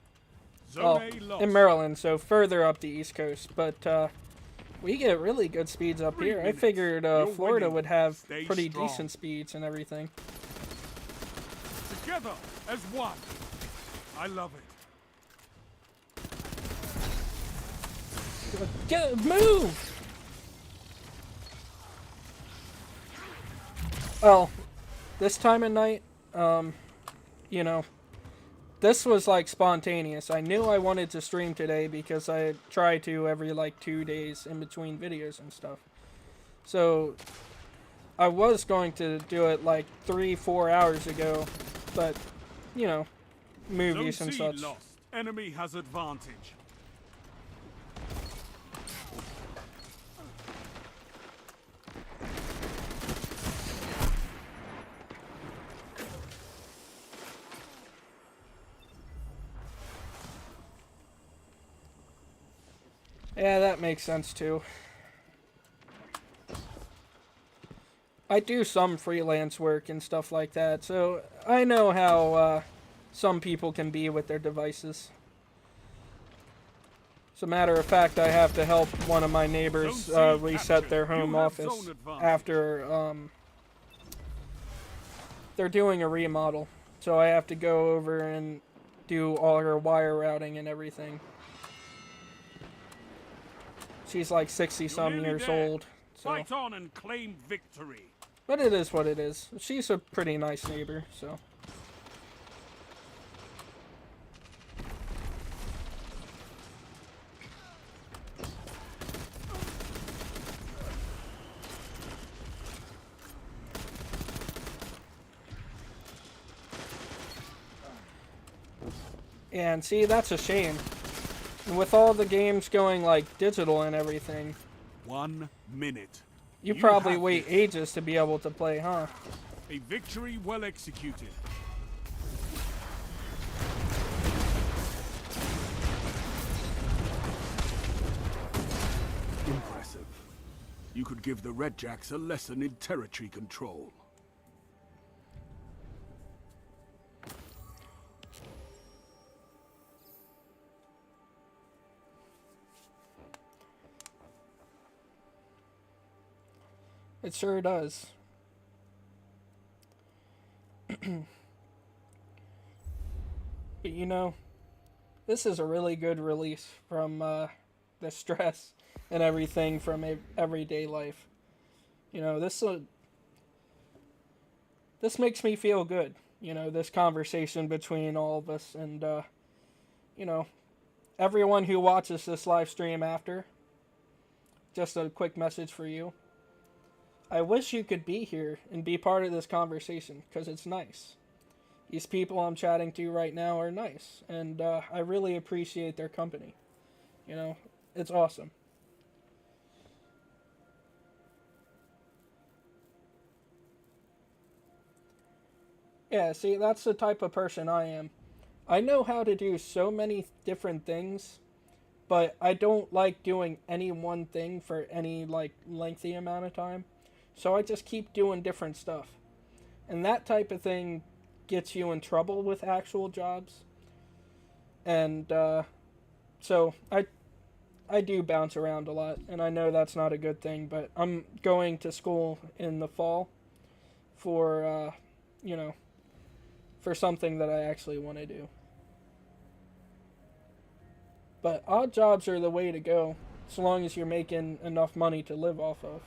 S2: Zone
S1: well,
S2: A lost.
S1: in Maryland, so further up the East Coast. But we get really good speeds up
S2: 3
S1: here. I
S2: minutes.
S1: figured
S2: You're
S1: Florida
S2: winning.
S1: would have
S2: Stay
S1: pretty
S2: strong.
S1: decent speeds and everything.
S2: Together as one. I love it.
S1: Move! Well, this time of night, you know, this was like spontaneous. I knew I wanted to stream today because I try to every like 2 days in between videos and stuff. So I was going to do it like 3-4 hours ago, but you know, movies
S2: Zone
S1: and
S2: C
S1: such.
S2: lost. Enemy has advantage.
S1: Yeah, that makes sense too. I do some freelance work and stuff like that, so I know how some people can be with their devices. As a matter of fact, I have to help one of my neighbors
S2: Zone C
S1: reset
S2: captured.
S1: their
S2: You
S1: home
S2: have
S1: office
S2: zone advantage.
S1: after they're doing a remodel. So I have to go over and do all her wire routing and everything. She's like 60-some
S2: nearly
S1: years
S2: there.
S1: old. So.
S2: Fight on and claim victory.
S1: But it is what it is. She's a pretty nice neighbor, so. And see, that's a shame. And with all the games going like digital and everything,
S2: 1 minute.
S1: you
S2: You
S1: probably
S2: have
S1: wait
S2: this.
S1: ages to be able to play, huh?
S2: A victory well executed. Impressive. You could give the Red Jacks a lesson in territory control.
S1: It sure does. But you know, this is a really good release from the stress and everything from everyday life. You know, this makes me feel good. You know, this conversation between all of us, and you know, everyone who watches this live stream after. Just a quick message for you. I wish you could be here and be part of this conversation because it's nice. These people I'm chatting to right now are nice, and I really appreciate their company. You know, it's awesome. Yeah, see, that's the type of person I am. I know how to do so many different things, but I don't like doing any one thing for any like lengthy amount of time. So I just keep doing different stuff. And that type of thing gets you in trouble with actual jobs. And so I do bounce around a lot, and I know that's not a good thing, but I'm going to school in the fall for you know, for something that I actually want to do. But odd jobs are the way to go, so long as you're making enough money to live off of.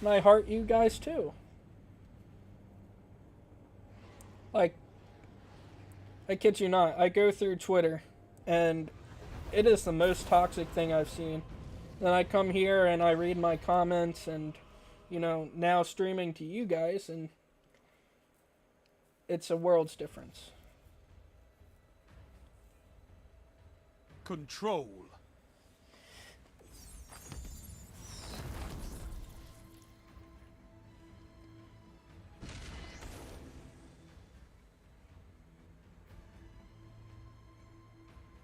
S1: And I heart you guys too. Like, I kid you not, I go through Twitter, and it is the most toxic thing I've seen. Then I come here and I read my comments, and, you know, now streaming to you guys, and it's a world's difference.
S2: Control.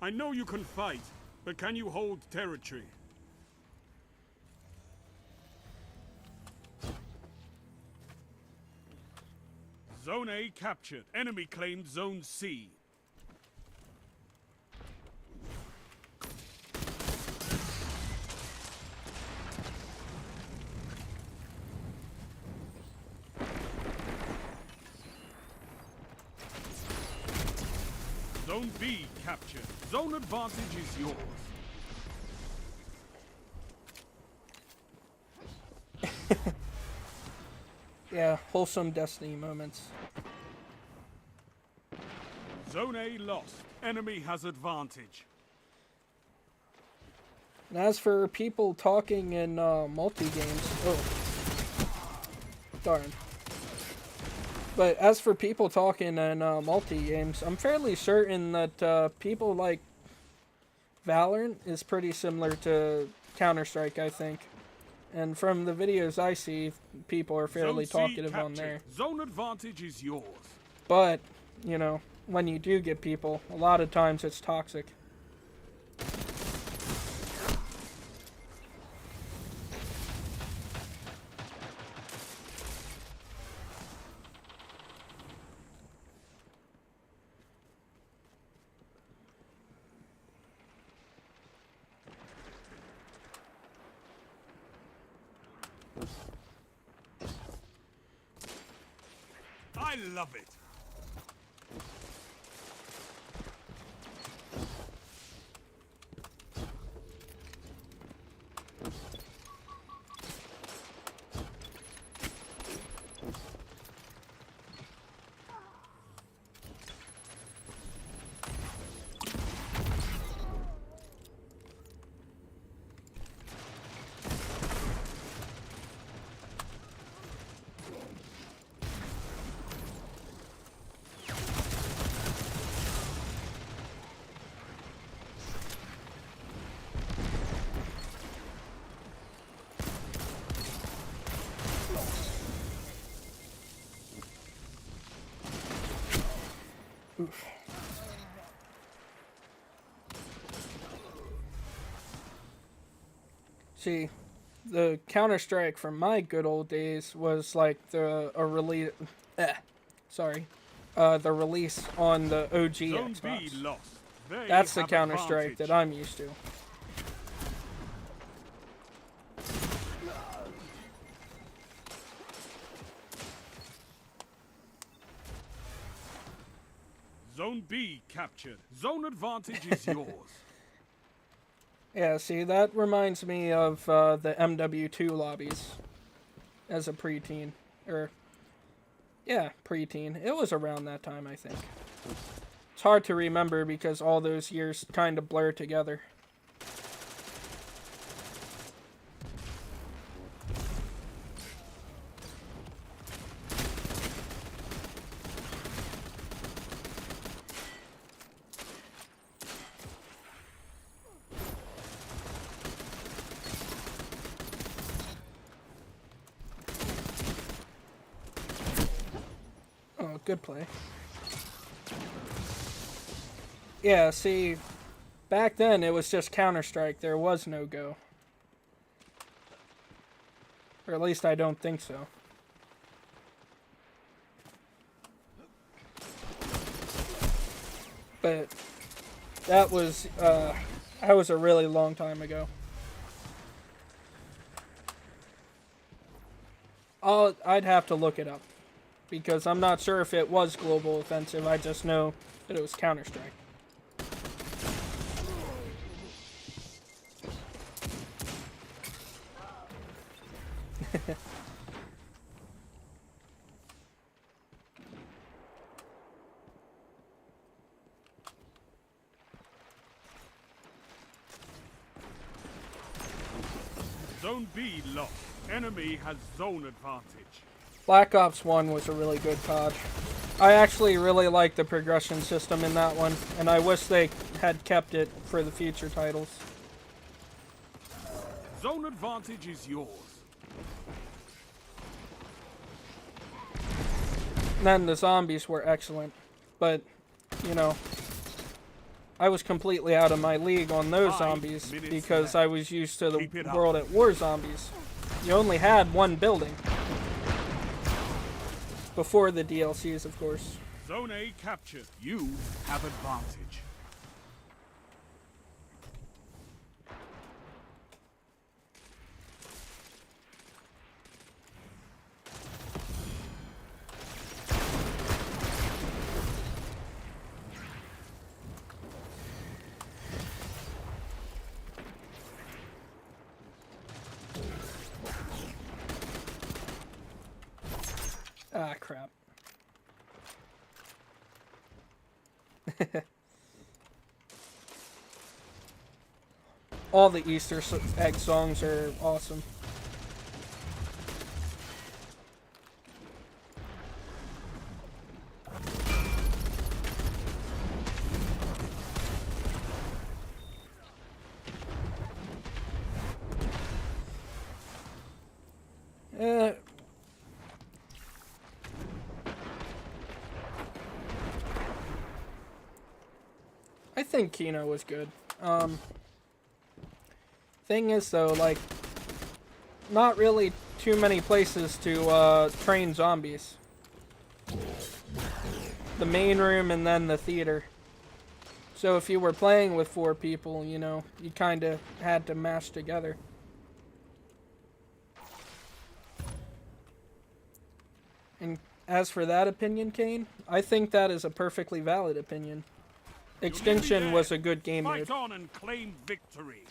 S2: I know you can fight, but can you hold territory? Zone A captured. Enemy claimed Zone C. Zone B captured. Zone advantage is yours.
S1: Yeah, wholesome Destiny moments.
S2: Zone A lost. Enemy has advantage.
S1: And as for people talking in multi-games... Oh. Darn. But as for people talking in multi-games, I'm fairly certain that people like Valorant is pretty similar to Counter-Strike, I think. And from the videos I see, people are fairly talkative on there.
S2: Zone advantage is yours.
S1: But, you know, when you do get people, a lot of times it's toxic.
S2: I love it.
S1: Oof. See, the Counter-Strike from my good old days was like the release on the OG
S2: Zone
S1: Xbox.
S2: B lost. They
S1: That's the
S2: have
S1: Counter-Strike
S2: advantage.
S1: that I'm used to.
S2: Zone B captured. Zone advantage is yours.
S1: Yeah, see, that reminds me of the MW2 lobbies. as a preteen. Or, yeah, preteen. It was around that time, I think. It's hard to remember because all those years kind of blur together. Oh, good play. Yeah, see, back then it was just Counter-Strike. There was no Go. Or at least I don't think so. But that was a really long time ago. I'd have to look it up. Because I'm not sure if it was Global Offensive. I just know that it was Counter-Strike.
S2: Zone B lost. Enemy has zone advantage.
S1: Black Ops 1 was a really good COD. I actually really like the progression system in that one, and I wish they had kept it for the future titles.
S2: Zone advantage is yours.
S1: And then the zombies were excellent, but, you know, I was completely out of my league on those zombies because I was used to the World at War zombies. You only had one building. Before the DLCs, of course.
S2: Zone A captured. You have advantage.
S1: Ah, crap. All the Easter egg songs are awesome. I think Kino was good. Thing is, though, like, not really too many places to train zombies. The main room and then the theater. So if you were playing with 4 people, you know, you kind of had to mash together. And as for that opinion, Kane, I think that is a perfectly valid opinion. Extinction was a good game mode.
S2: Fight on and claim victory.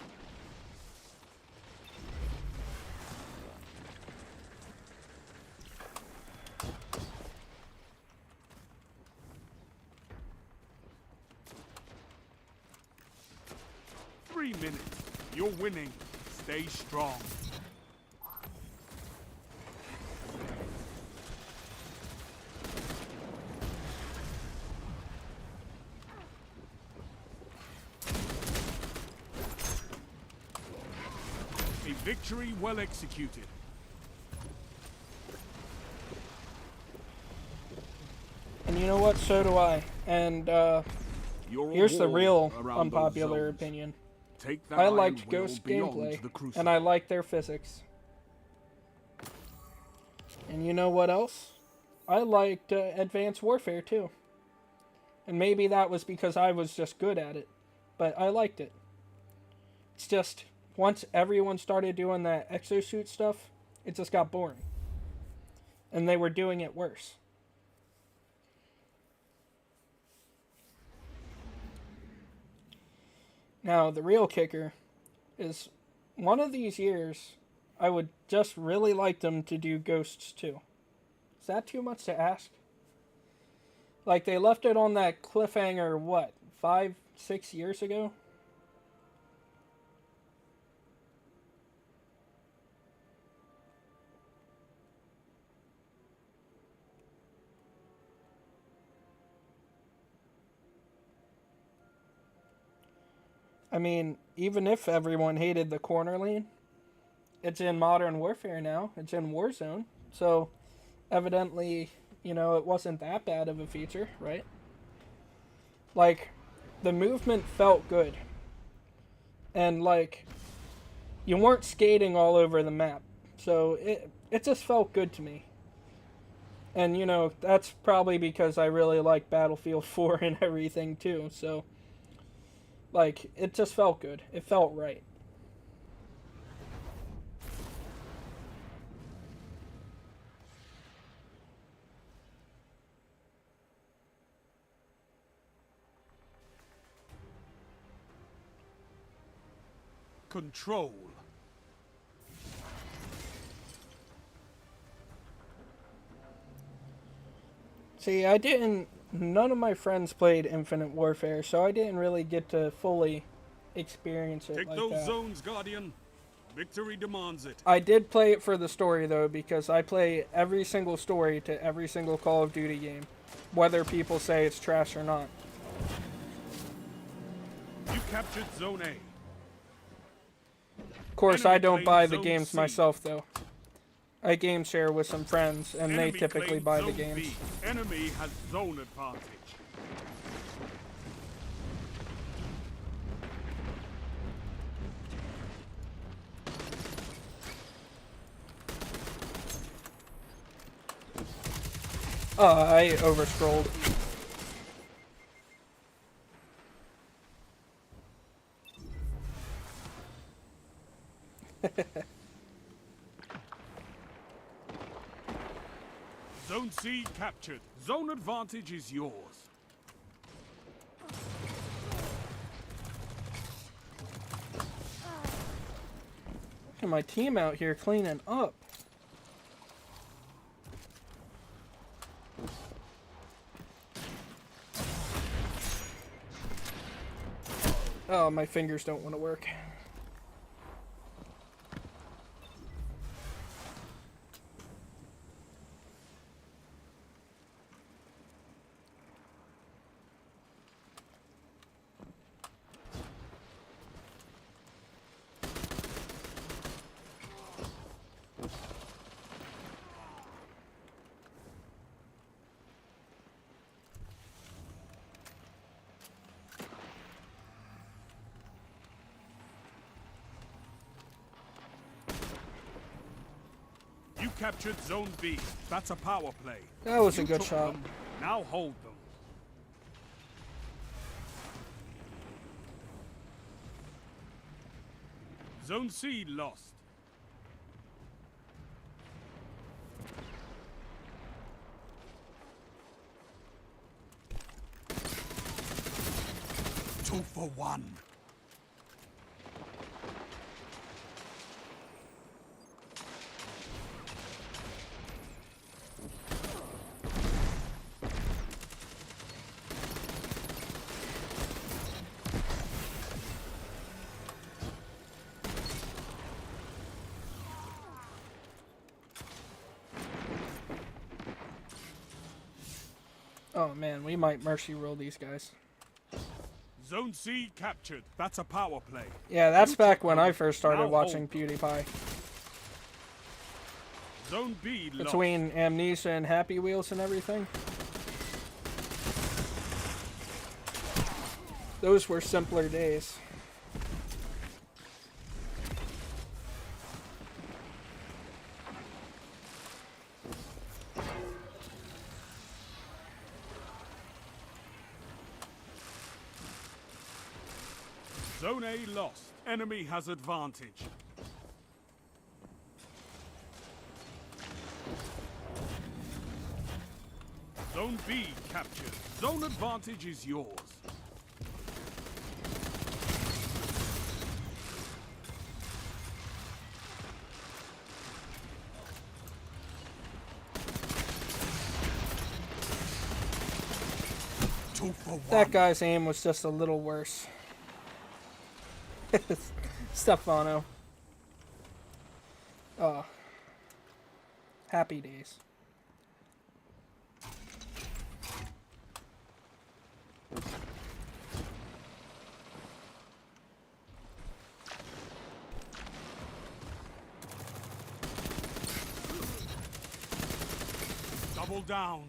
S2: Three minutes. You're winning. Stay strong. A victory well executed.
S1: And you know what? So do I. And here's the real unpopular opinion. I liked Ghost gameplay, and I liked their physics. And you know what else? I liked Advanced Warfare too. And maybe that was because I was just good at it, but I liked it. It's just, once everyone started doing that exosuit stuff, it just got boring. And they were doing it worse. Now, the real kicker is one of these years, I would just really like them to do Ghosts too. Is that too much to ask? Like, they left it on that cliffhanger, what, 5, 6 years ago? I mean, even if everyone hated the corner lane, it's in Modern Warfare now. It's in Warzone. So, evidently, you know, it wasn't that bad of a feature, right? Like, the movement felt good. And, like, you weren't skating all over the map. So, it just felt good to me. And, you know, that's probably because I really like Battlefield 4 and everything, too. So, like, it just felt good. It felt right.
S2: Control.
S1: See, none of my friends played Infinite Warfare, so I didn't really get to fully experience it
S2: Take
S1: like
S2: those
S1: that.
S2: zones, Guardian. Victory demands it.
S1: I did play it for the story, though, because I play every single story to every single Call of Duty game, whether people say it's trash or not.
S2: You captured Zone A.
S1: Of course,
S2: Enemy
S1: I don't
S2: claimed
S1: buy the
S2: Zone
S1: games
S2: C.
S1: myself, though. I game share with some friends, and
S2: Enemy
S1: they typically
S2: claimed
S1: buy the
S2: Zone
S1: games.
S2: B. Enemy has zone advantage.
S1: I overscrolled.
S2: Zone C captured. Zone advantage is yours.
S1: Look at my team out here cleaning up. Oh, my fingers don't want to work.
S2: You captured Zone B. That's a power play.
S1: That was a
S2: You
S1: good
S2: took
S1: shot.
S2: them. Now hold them. Zone C lost. Two for one.
S1: Oh man, we might mercy roll these guys.
S2: Zone C captured. That's a power play.
S1: Yeah, that's
S2: You
S1: back
S2: took
S1: when
S2: them.
S1: I first started
S2: Now
S1: watching
S2: hold them.
S1: PewDiePie.
S2: Zone B lost.
S1: Between Amnesia and Happy Wheels and everything. Those were simpler days.
S2: Zone A lost. Enemy has advantage. Zone B captured. Zone advantage is yours.
S1: That guy's aim was just a little worse. Stefano. Oh. Happy days.
S2: Double down.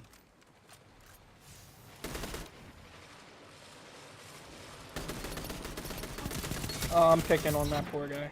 S1: Oh, I'm picking on that poor guy.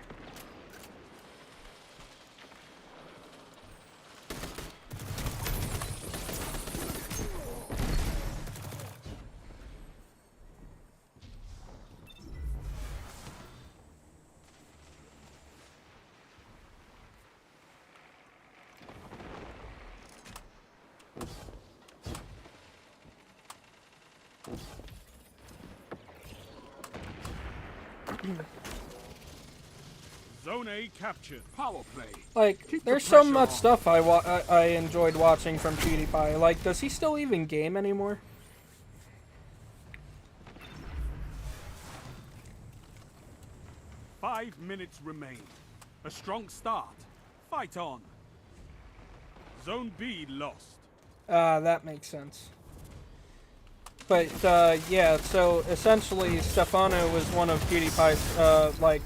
S2: Zone A captured. Power play.
S1: Like,
S2: Keep the
S1: there's so
S2: pressure
S1: much
S2: on.
S1: stuff I enjoyed watching from PewDiePie. Like, does he still even game anymore?
S2: Five minutes remain. A strong start. Fight on. Zone B lost.
S1: That makes sense. But, yeah, so essentially Stefano was one of PewDiePie's, like,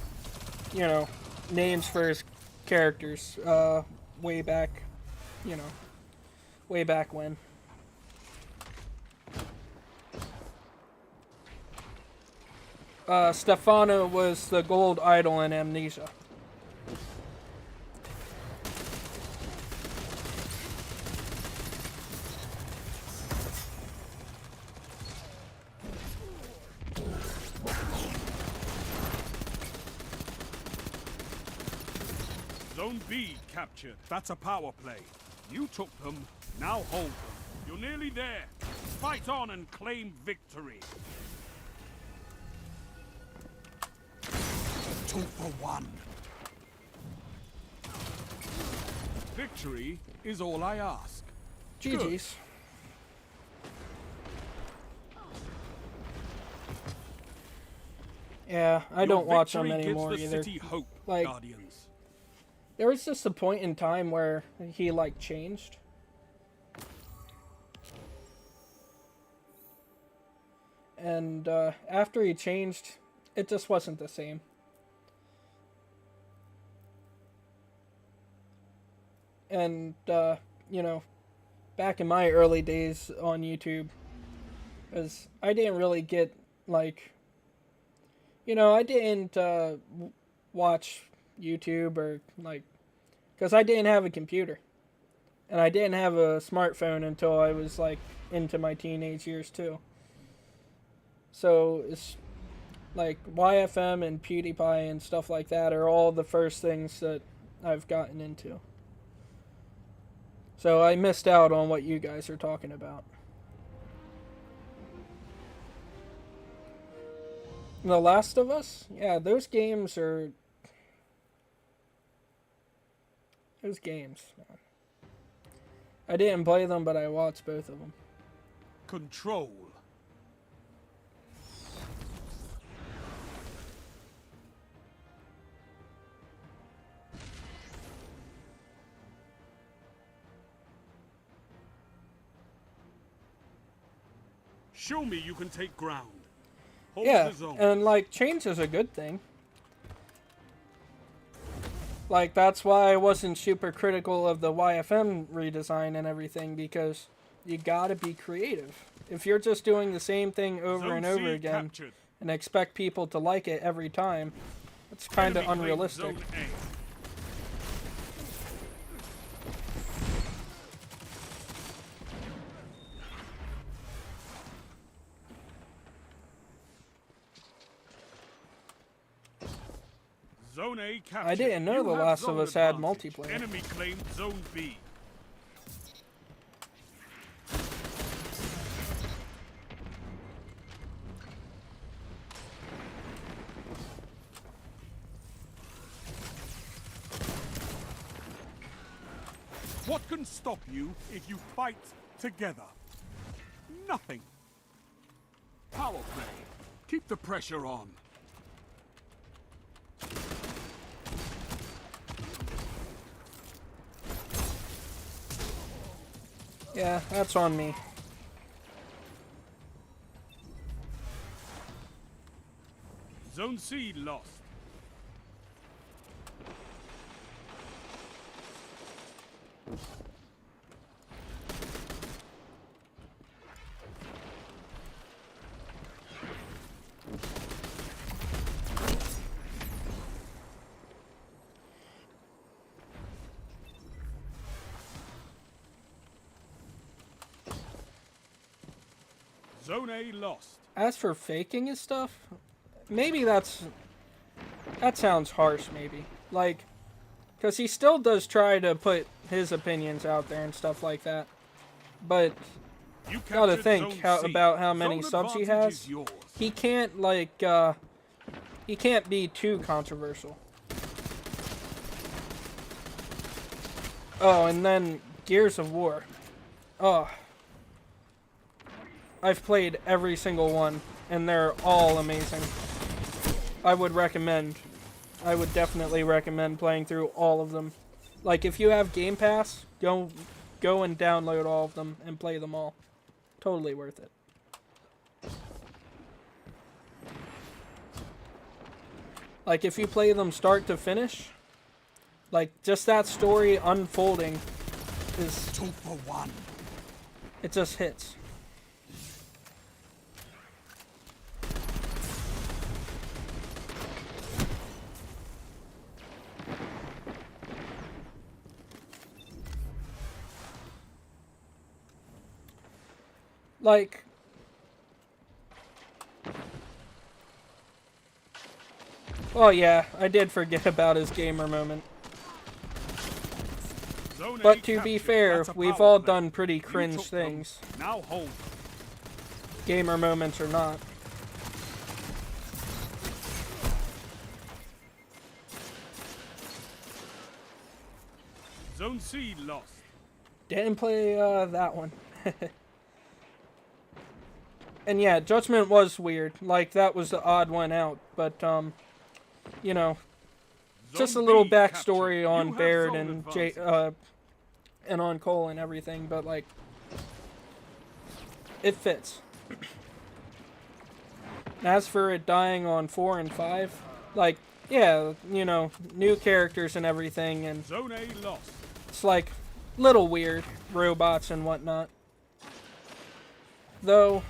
S1: you know, names for his characters, way back, you know, way back when. Stefano was the gold idol in Amnesia.
S2: Zone B captured. That's a power play. You took them, now hold them. You're nearly there. Fight on and claim victory. 2-for-1. Victory is all I ask.
S1: GG's. Yeah, I don't watch them anymore
S2: gives the
S1: either.
S2: city hope,
S1: Like,
S2: Guardians.
S1: there was just a point in time where he, like, changed. And, after he changed, it just wasn't the same. And, you know, back in my early days on YouTube, as I didn't really get, like, you know, I didn't, watch YouTube or, like, because I didn't have a computer. And I didn't have a smartphone until I was, like, into my teenage years, too. So, it's, like, YFM and PewDiePie and stuff like that are all the first things that I've gotten into. So, I missed out on what you guys are talking about. The Last of Us? Yeah, those games are... Those games, man. I didn't play them, but I watched both of them.
S2: Control. Show me you can take ground. Hold
S1: Yeah,
S2: the zone.
S1: and, like, change is a good thing. Like, that's why I wasn't super critical of the YFM redesign and everything, because you gotta be creative. If you're just doing the same thing over
S2: Zone
S1: and over
S2: C
S1: again
S2: captured.
S1: and expect people to like it every time, it's kind of
S2: Enemy claims
S1: unrealistic.
S2: Zone A. Zone A captured.
S1: I didn't know
S2: You
S1: The
S2: have
S1: Last of
S2: zone
S1: Us had
S2: advantage.
S1: multiplayer.
S2: Enemy claimed Zone B. What can stop you if you fight together? Nothing. Power play. Keep the pressure on.
S1: Yeah, that's on me.
S2: Zone C lost. Zone A lost.
S1: As for faking his stuff, maybe that sounds harsh, maybe. Like, because he still does try to put his opinions out there and stuff like that. But
S2: You
S1: gotta
S2: captured
S1: think
S2: Zone C.
S1: about how many
S2: Zone
S1: subs he
S2: advantage
S1: has.
S2: is yours.
S1: He can't, like, he can't be too controversial. Oh, and then Gears of War. Oh. I've played every single one, and they're all amazing. I would definitely recommend playing through all of them. Like, if you have Game Pass, go and download all of them and play them all. Totally worth it. Like, if you play them start to finish, like, just that story unfolding is...
S2: 2 for 1.
S1: It just hits. Like, oh yeah, I did forget about his gamer moment.
S2: Zone
S1: But
S2: A
S1: to be
S2: captured.
S1: fair,
S2: That's a
S1: we've
S2: power
S1: all
S2: play.
S1: done pretty
S2: You
S1: cringe
S2: took them.
S1: things,
S2: Now hold.
S1: gamer moments or not.
S2: Zone C lost.
S1: Didn't play that one. And yeah, Judgment was weird. Like, that was the odd one out. But, you know, just a
S2: Zone
S1: little
S2: B
S1: backstory
S2: captured.
S1: on
S2: You have
S1: Baird
S2: zone
S1: and
S2: advantage.
S1: and on Cole and everything. But, like, it fits. As for it dying on 4 and 5, like, yeah, you know, new characters and everything, and
S2: Zone A lost.
S1: it's like little weird robots and whatnot. Though,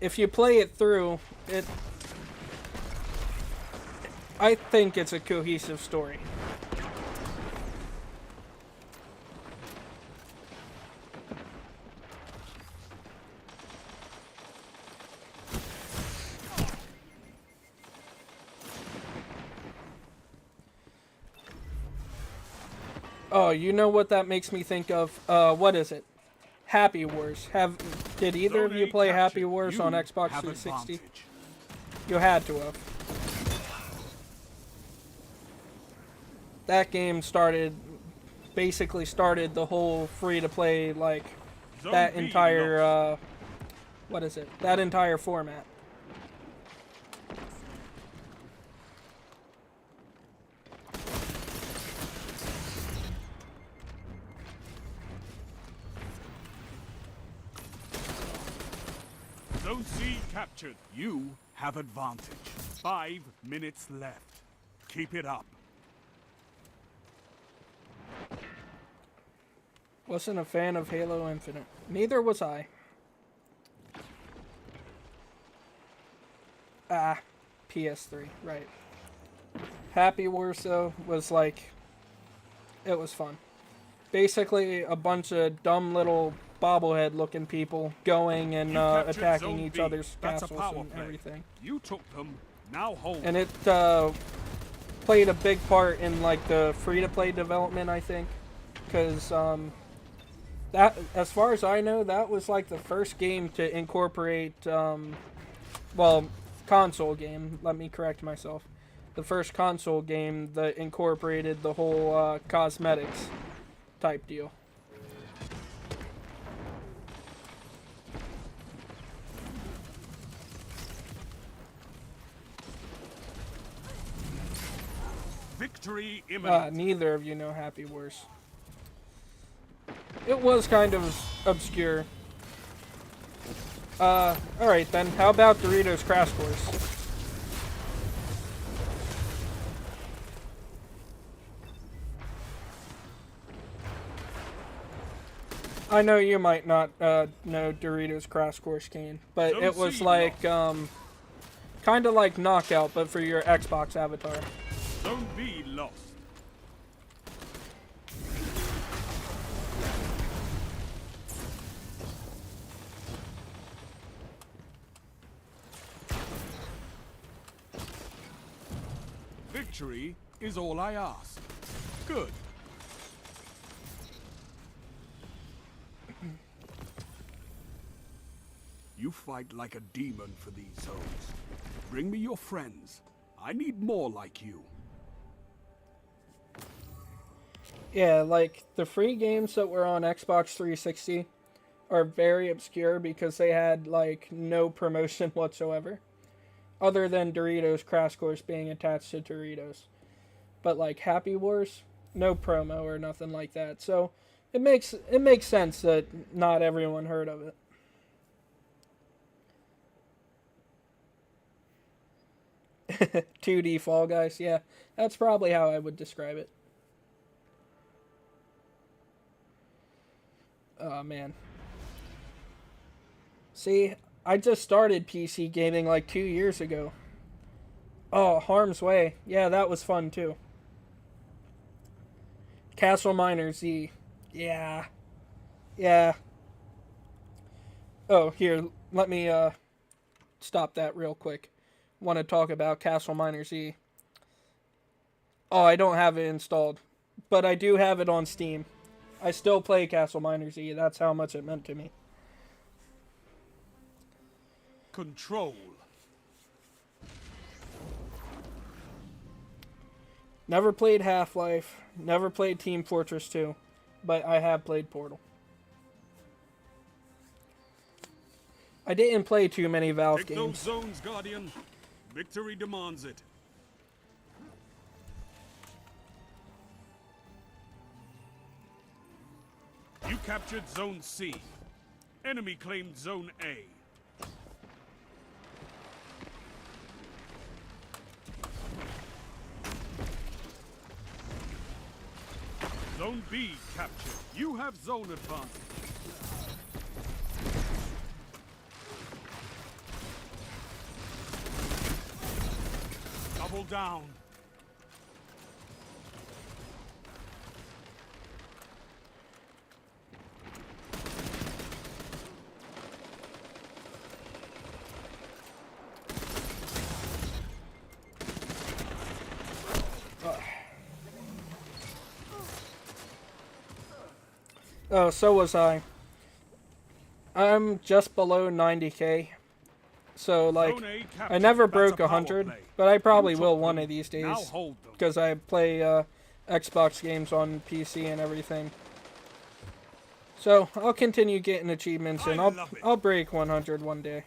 S1: if you play it through, I think it's a cohesive story. Oh, you know what that makes me think of? What is it? Happy Wars. Did either of
S2: Zone
S1: you
S2: A
S1: play Happy
S2: captured.
S1: Wars
S2: You
S1: on Xbox
S2: have
S1: 360?
S2: advantage.
S1: You had to have. That game basically started the whole free-to-play, like,
S2: Zone
S1: that
S2: B
S1: entire,
S2: lost.
S1: what is it? That entire format.
S2: Zone C captured. You have advantage. 5 minutes left. Keep it up.
S1: Wasn't a fan of Halo Infinite. Neither was I. Ah, PS3, right. Happy Wars, though, was like... It was fun. Basically, a bunch of dumb little bobblehead-looking people going and
S2: You captured
S1: attacking
S2: Zone
S1: each
S2: B.
S1: other's
S2: That's a
S1: castles
S2: power
S1: and
S2: play.
S1: everything.
S2: You took them. Now hold.
S1: And it played a big part in, like, the free-to-play development, I think. Because, that, as far as I know, that was, like, the first game to incorporate, well, console game, let me correct myself. The first console game that incorporated the whole, cosmetics type deal.
S2: Victory imminent.
S1: Neither of you know Happy Wars. It was kind of obscure. Alright then, how about Doritos Crash Course? I know you might not know Doritos Crash Course, Kane, but it was like, kind of like Knockout, but for your Xbox avatar.
S2: Zone B lost. Victory is all I ask. Good. You fight like a demon for these zones. Bring me your friends. I need more like you.
S1: Yeah, like, the free games that were on Xbox 360 are very obscure because they had, like, no promotion whatsoever. Other than Doritos Crash Course being attached to Doritos. But, like, Happy Wars, no promo or nothing like that. So, it makes sense that not everyone heard of it. $2D Fall Guys, yeah, that's probably how I would describe it. Oh man. See, I just started PC gaming like 2 years ago. Oh, Harm's Way, yeah, that was fun too. Castle Miner Z, yeah. Oh, here, let me stop that real quick. Want to talk about Castle Miner Z. Oh, I don't have it installed, but I do have it on Steam. I still play Castle Miner Z. That's how much it meant to me.
S2: Control.
S1: Never played Half-Life. Never played Team Fortress 2, but I have played Portal. I didn't play too many Valve
S2: Take
S1: games.
S2: those zones, Guardian. Victory demands it. You captured Zone C. Enemy claimed Zone A. Zone B captured. You have zone advantage. Double down.
S1: Oh, so was I. I'm just below 90k. So, like, I never broke 100, but I probably will one of these days. Because I play Xbox games on PC and everything. So, I'll continue getting achievements and I'll break 100 one day.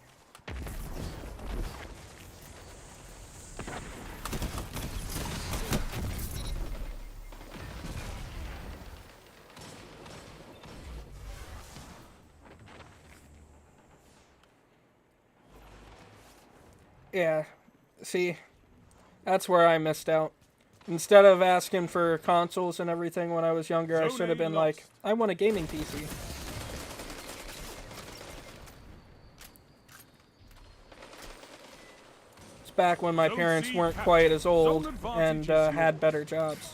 S1: Yeah, see, that's where I missed out. Instead of asking for consoles and everything when I was younger, I should have been like, I want a gaming PC. It's back when my parents weren't quite as old and had better jobs.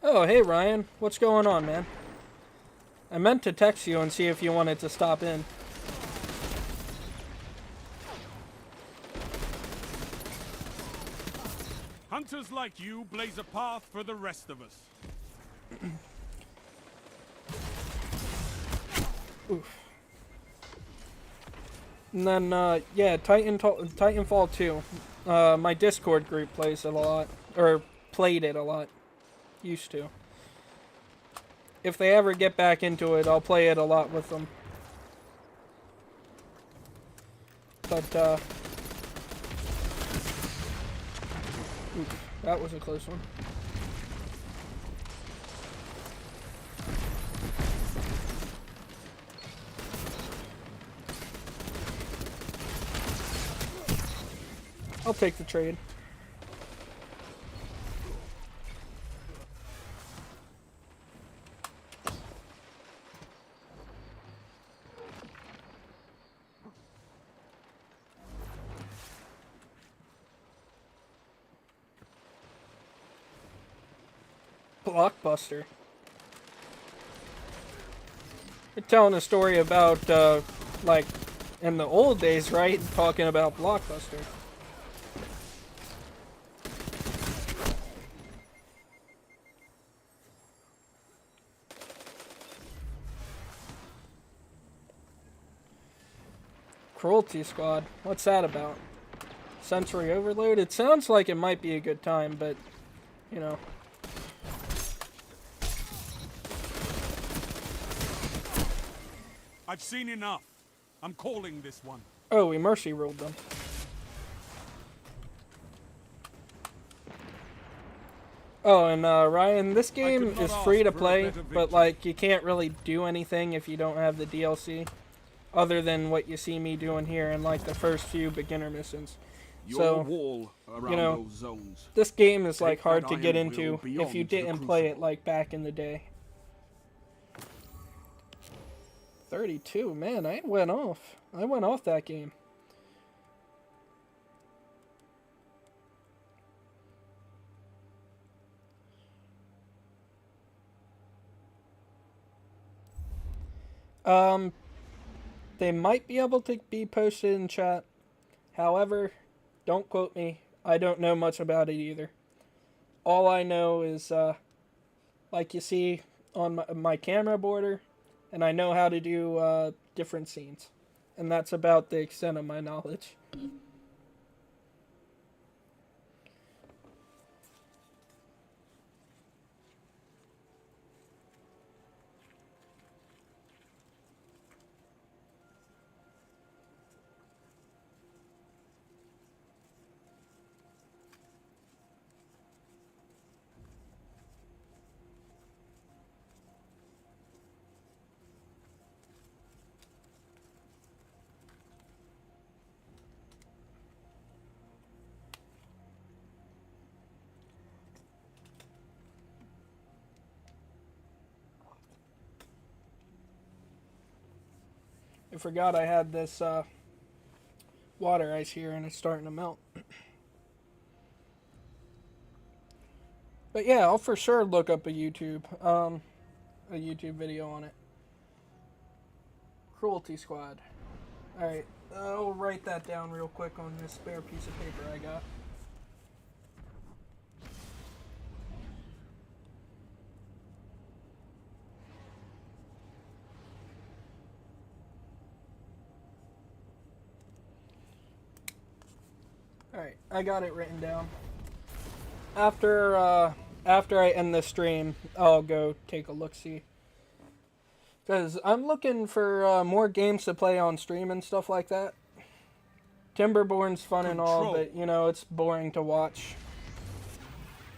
S1: Oh, hey Ryan, what's going on, man? I meant to text you and see if you wanted to stop in.
S2: Hunters like you blaze a path for the rest of us.
S1: Oof. And then, yeah, Titanfall 2. My Discord group plays it a lot. Or played it a lot. Used to. If they ever get back into it, I'll play it a lot with them. But, oof, that was a close one. I'll take the trade. Blockbuster. You're telling a story about, like, in the old days, right? Talking about Blockbuster. Cruelty Squad. What's that about? Sensory overload? It sounds like it might be a good time, but, you know.
S2: I've seen enough. I'm calling this one.
S1: Oh, we mercy ruled them. Oh, and Ryan, this game is free to play, but like you can't really do anything if you don't have the DLC, other than what you see me doing here in like the first few beginner missions.
S2: Your wall around
S1: you know,
S2: those zones.
S1: This game is like
S2: Take
S1: hard
S2: that
S1: to get
S2: iron
S1: into
S2: will
S1: if you
S2: beyond the
S1: didn't play it
S2: crucible.
S1: like back in the day. 32, man, I went off. I went off that game. They might be able to be posted in chat. However, don't quote me. I don't know much about it either. All I know is, like you see on my camera border, and I know how to do different scenes. And that's about the extent of my knowledge. I forgot I had this water ice here and it's starting to melt. But yeah, I'll for sure look up a YouTube video on it. Cruelty Squad. Alright, I'll write that down real quick on this spare piece of paper I got. Alright, I got it written down. After I end the stream, I'll go take a look-see. Because I'm looking for more games to play on stream and stuff like that. Timberborn's fun and all, but, you know, it's boring to watch.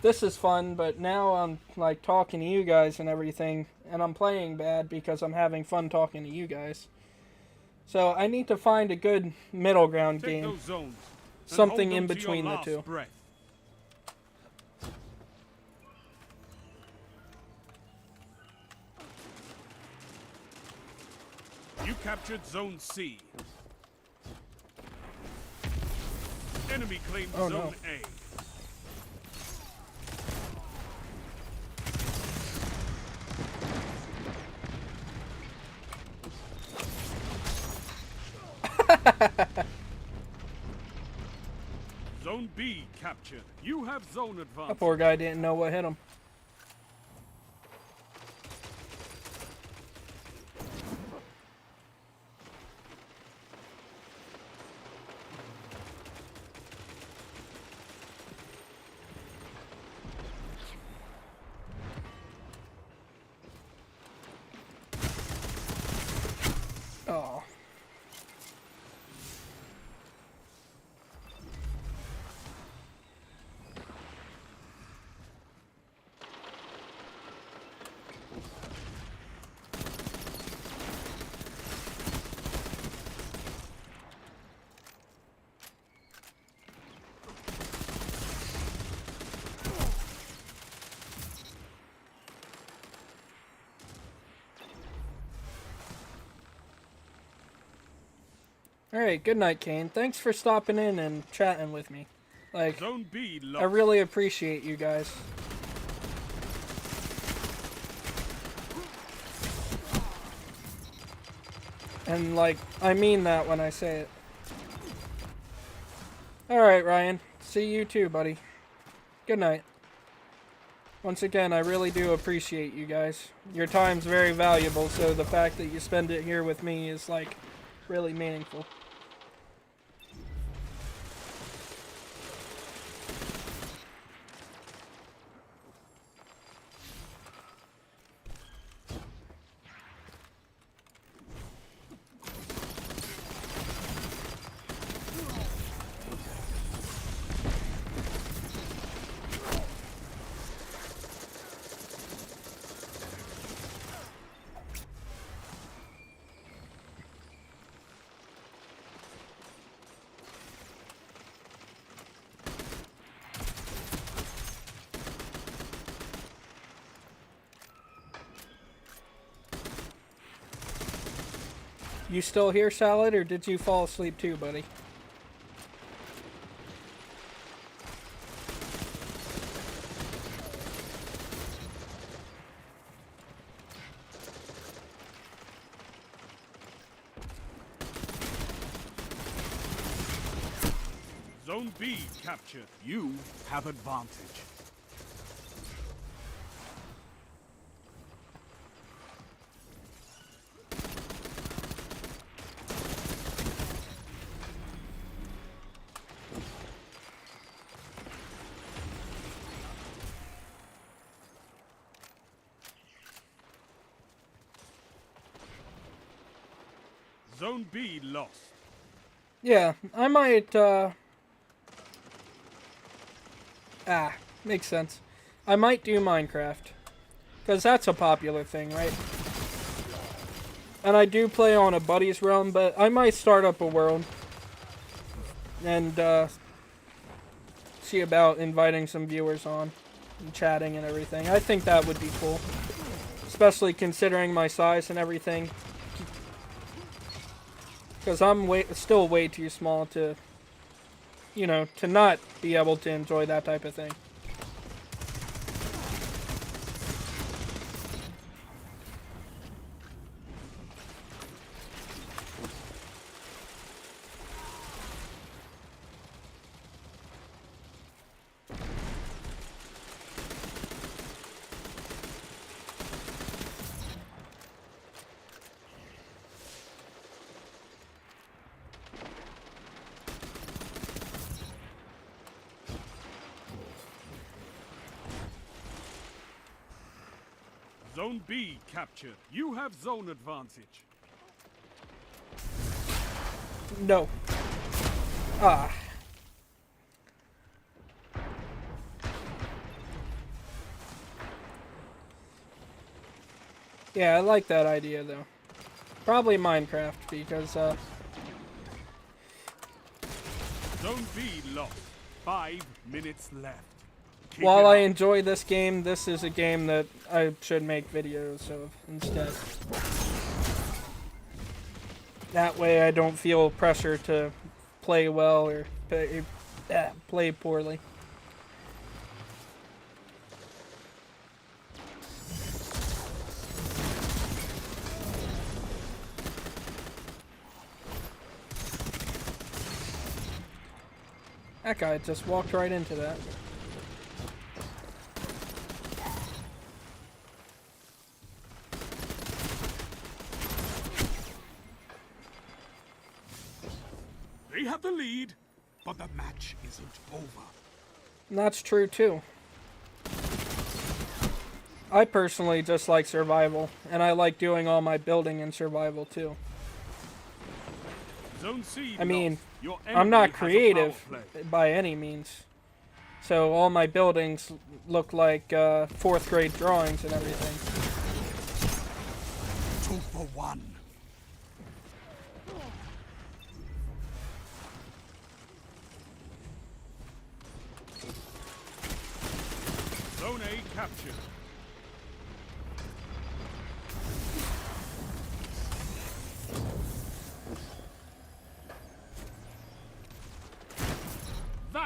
S1: This is fun, but now I'm, like, talking to you guys and everything, and I'm playing bad because I'm having fun talking to you guys. So I need to find a good middle ground
S2: Take
S1: game.
S2: those zones.
S1: Something in between the two.
S2: Breath. You captured Zone C. Enemy claimed
S1: Oh,
S2: Zone
S1: no.
S2: A. Zone B captured. You have zone advantage.
S1: That poor guy didn't know what hit him. Oh. Alright, good night, Kane. Thanks for stopping in and chatting with me. Like,
S2: Zone B
S1: I
S2: lost.
S1: really appreciate you guys. And, like, I mean that when I say it. Alright, Ryan. See you too, buddy. Good night. Once again, I really do appreciate you guys. Your time's very valuable, so the fact that you spend it here with me is, like, really meaningful. You still here, Salad, or did you fall asleep too, buddy?
S2: Zone B captured. You have advantage. Zone B lost.
S1: Yeah, I might, makes sense. I might do Minecraft. Because that's a popular thing, right? And I do play on a buddy's realm, but I might start up a world. And, see about inviting some viewers on. And chatting and everything. I think that would be cool. Especially considering my size and everything. Because I'm still way too small to, you know, to not be able to enjoy that type of thing.
S2: Zone B captured. You have zone advantage.
S1: No. Ah. Yeah, I like that idea, though. Probably Minecraft, because,
S2: Zone B lost. 5 minutes left. Keep
S1: while
S2: it
S1: I
S2: up.
S1: enjoy this game, this is a game that I should make videos of instead. That way I don't feel pressure to play well or play poorly. That guy just walked right into that.
S2: They have the lead, but the match isn't over.
S1: And that's true too. I personally just like survival, and I like doing all my building in survival too.
S2: Zone C
S1: I mean,
S2: lost. Your
S1: I'm
S2: enemy
S1: not
S2: has a
S1: creative
S2: power play.
S1: by any means. So all my buildings look like 4th grade drawings and everything.
S2: 2 for 1. Zone A captured.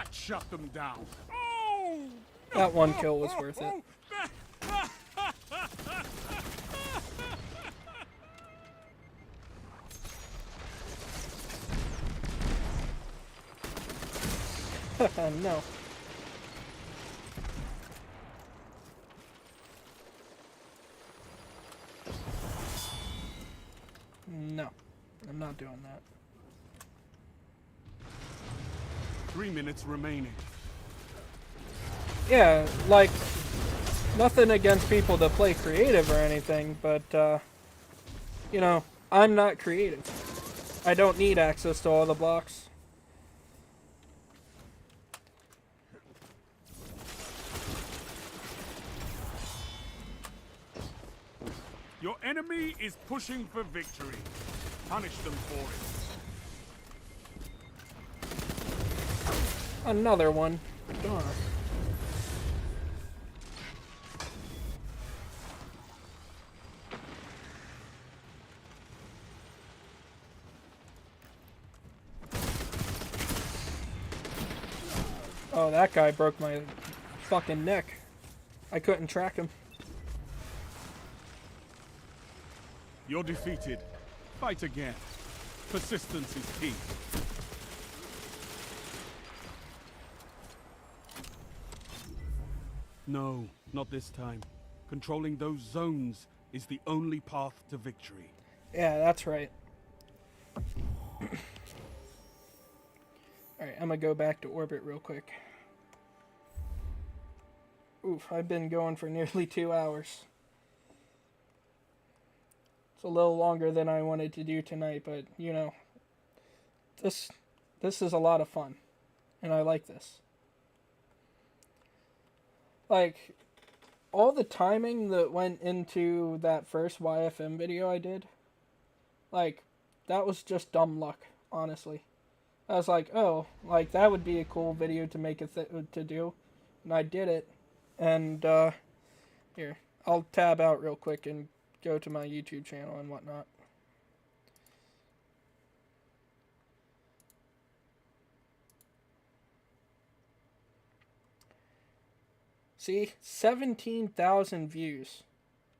S2: That shut them down. Oh!
S1: That one kill was worth it. No. No. I'm not doing that.
S2: 3 minutes remaining.
S1: Yeah, like, nothing against people that play creative or anything, but, you know, I'm not creative. I don't need access to all the blocks.
S2: Your enemy is pushing for victory. Punish them for it.
S1: Another one. Darn. Oh, that guy broke my fucking neck. I couldn't track him.
S2: You're defeated. Fight again. Persistence is key. No, not this time. Controlling those zones is the only path to victory.
S1: Yeah, that's right. Alright, I'm gonna go back to orbit real quick. Oof, I've been going for nearly 2 hours. It's a little longer than I wanted to do tonight, but, you know, this is a lot of fun, and I like this. Like, all the timing that went into that first YFM video I did, like, that was just dumb luck, honestly. I was like, oh, like, that would be a cool video to make to do, and I did it, and, here, I'll tab out real quick and go to my YouTube channel and whatnot. See, 17,000 views.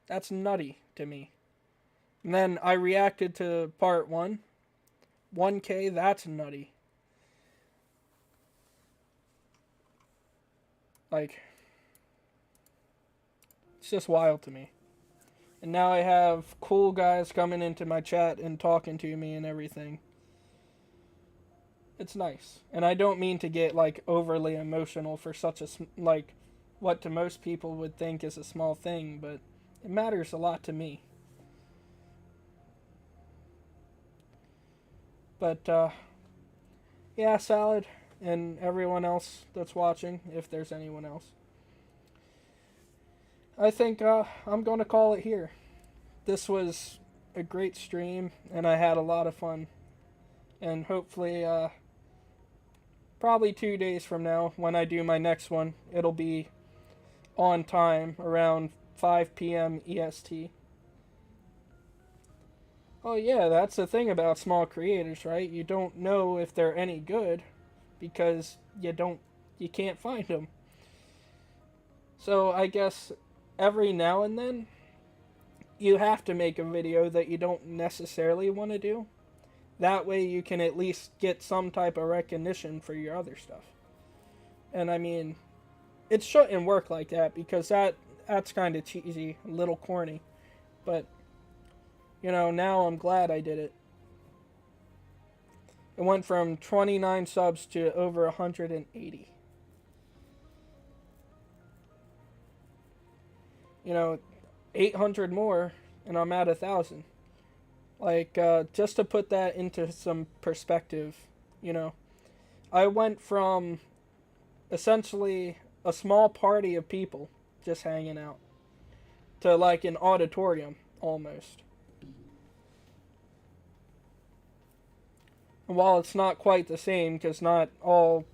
S1: That's nutty to me. And then I reacted to part 1. 1K, that's nutty. Like, it's just wild to me. And now I have cool guys coming into my chat and talking to me and everything. It's nice. And I don't mean to get, like, overly emotional for such a, like, what to most people would think is a small thing, but it matters a lot to me. But, yeah, Salad, and everyone else that's watching, if there's anyone else. I think I'm going to call it here. This was a great stream, and I had a lot of fun. And hopefully, probably 2 days from now, when I do my next one, it'll be on time, around 5 p.m. EST. Oh yeah, that's the thing about small creators, right? You don't know if they're any good because you can't find them. So I guess every now and then you have to make a video that you don't necessarily want to do. That way you can at least get some type of recognition for your other stuff. And I mean, it shouldn't work like that because that's kind of cheesy, a little corny. But you know, now I'm glad I did it. It went from 29 subs to over 180. You know, 800 more, and I'm at 1,000. Like, just to put that into some perspective, you know, I went from essentially a small party of people just hanging out to like an auditorium almost. While it's not quite the same, because not all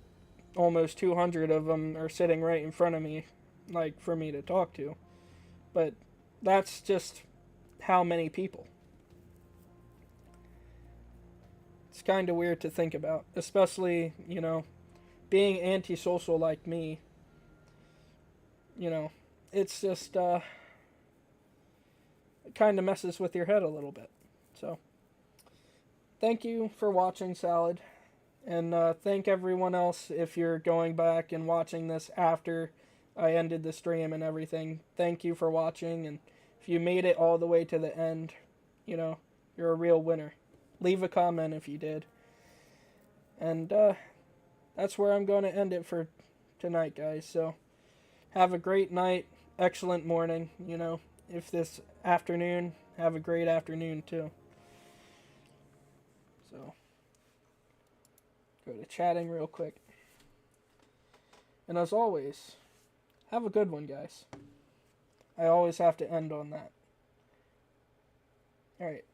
S1: almost 200 of them are sitting right in front of me, like, for me to talk to. But that's just how many people. It's kind of weird to think about, especially, you know, being antisocial like me, it's just it kind of messes with your head a little bit. So, thank you for watching, Salad. And thank everyone else if you're going back and watching this after I ended the stream and everything. Thank you for watching, and if you made it all the way to the end, you're a real winner. Leave a comment if you did. And that's where I'm going to end it for tonight, guys. So have a great night, excellent morning. If this afternoon, have a great afternoon too. So go to chatting real quick. And as always, have a good one, guys. I always have to end on that. Alright.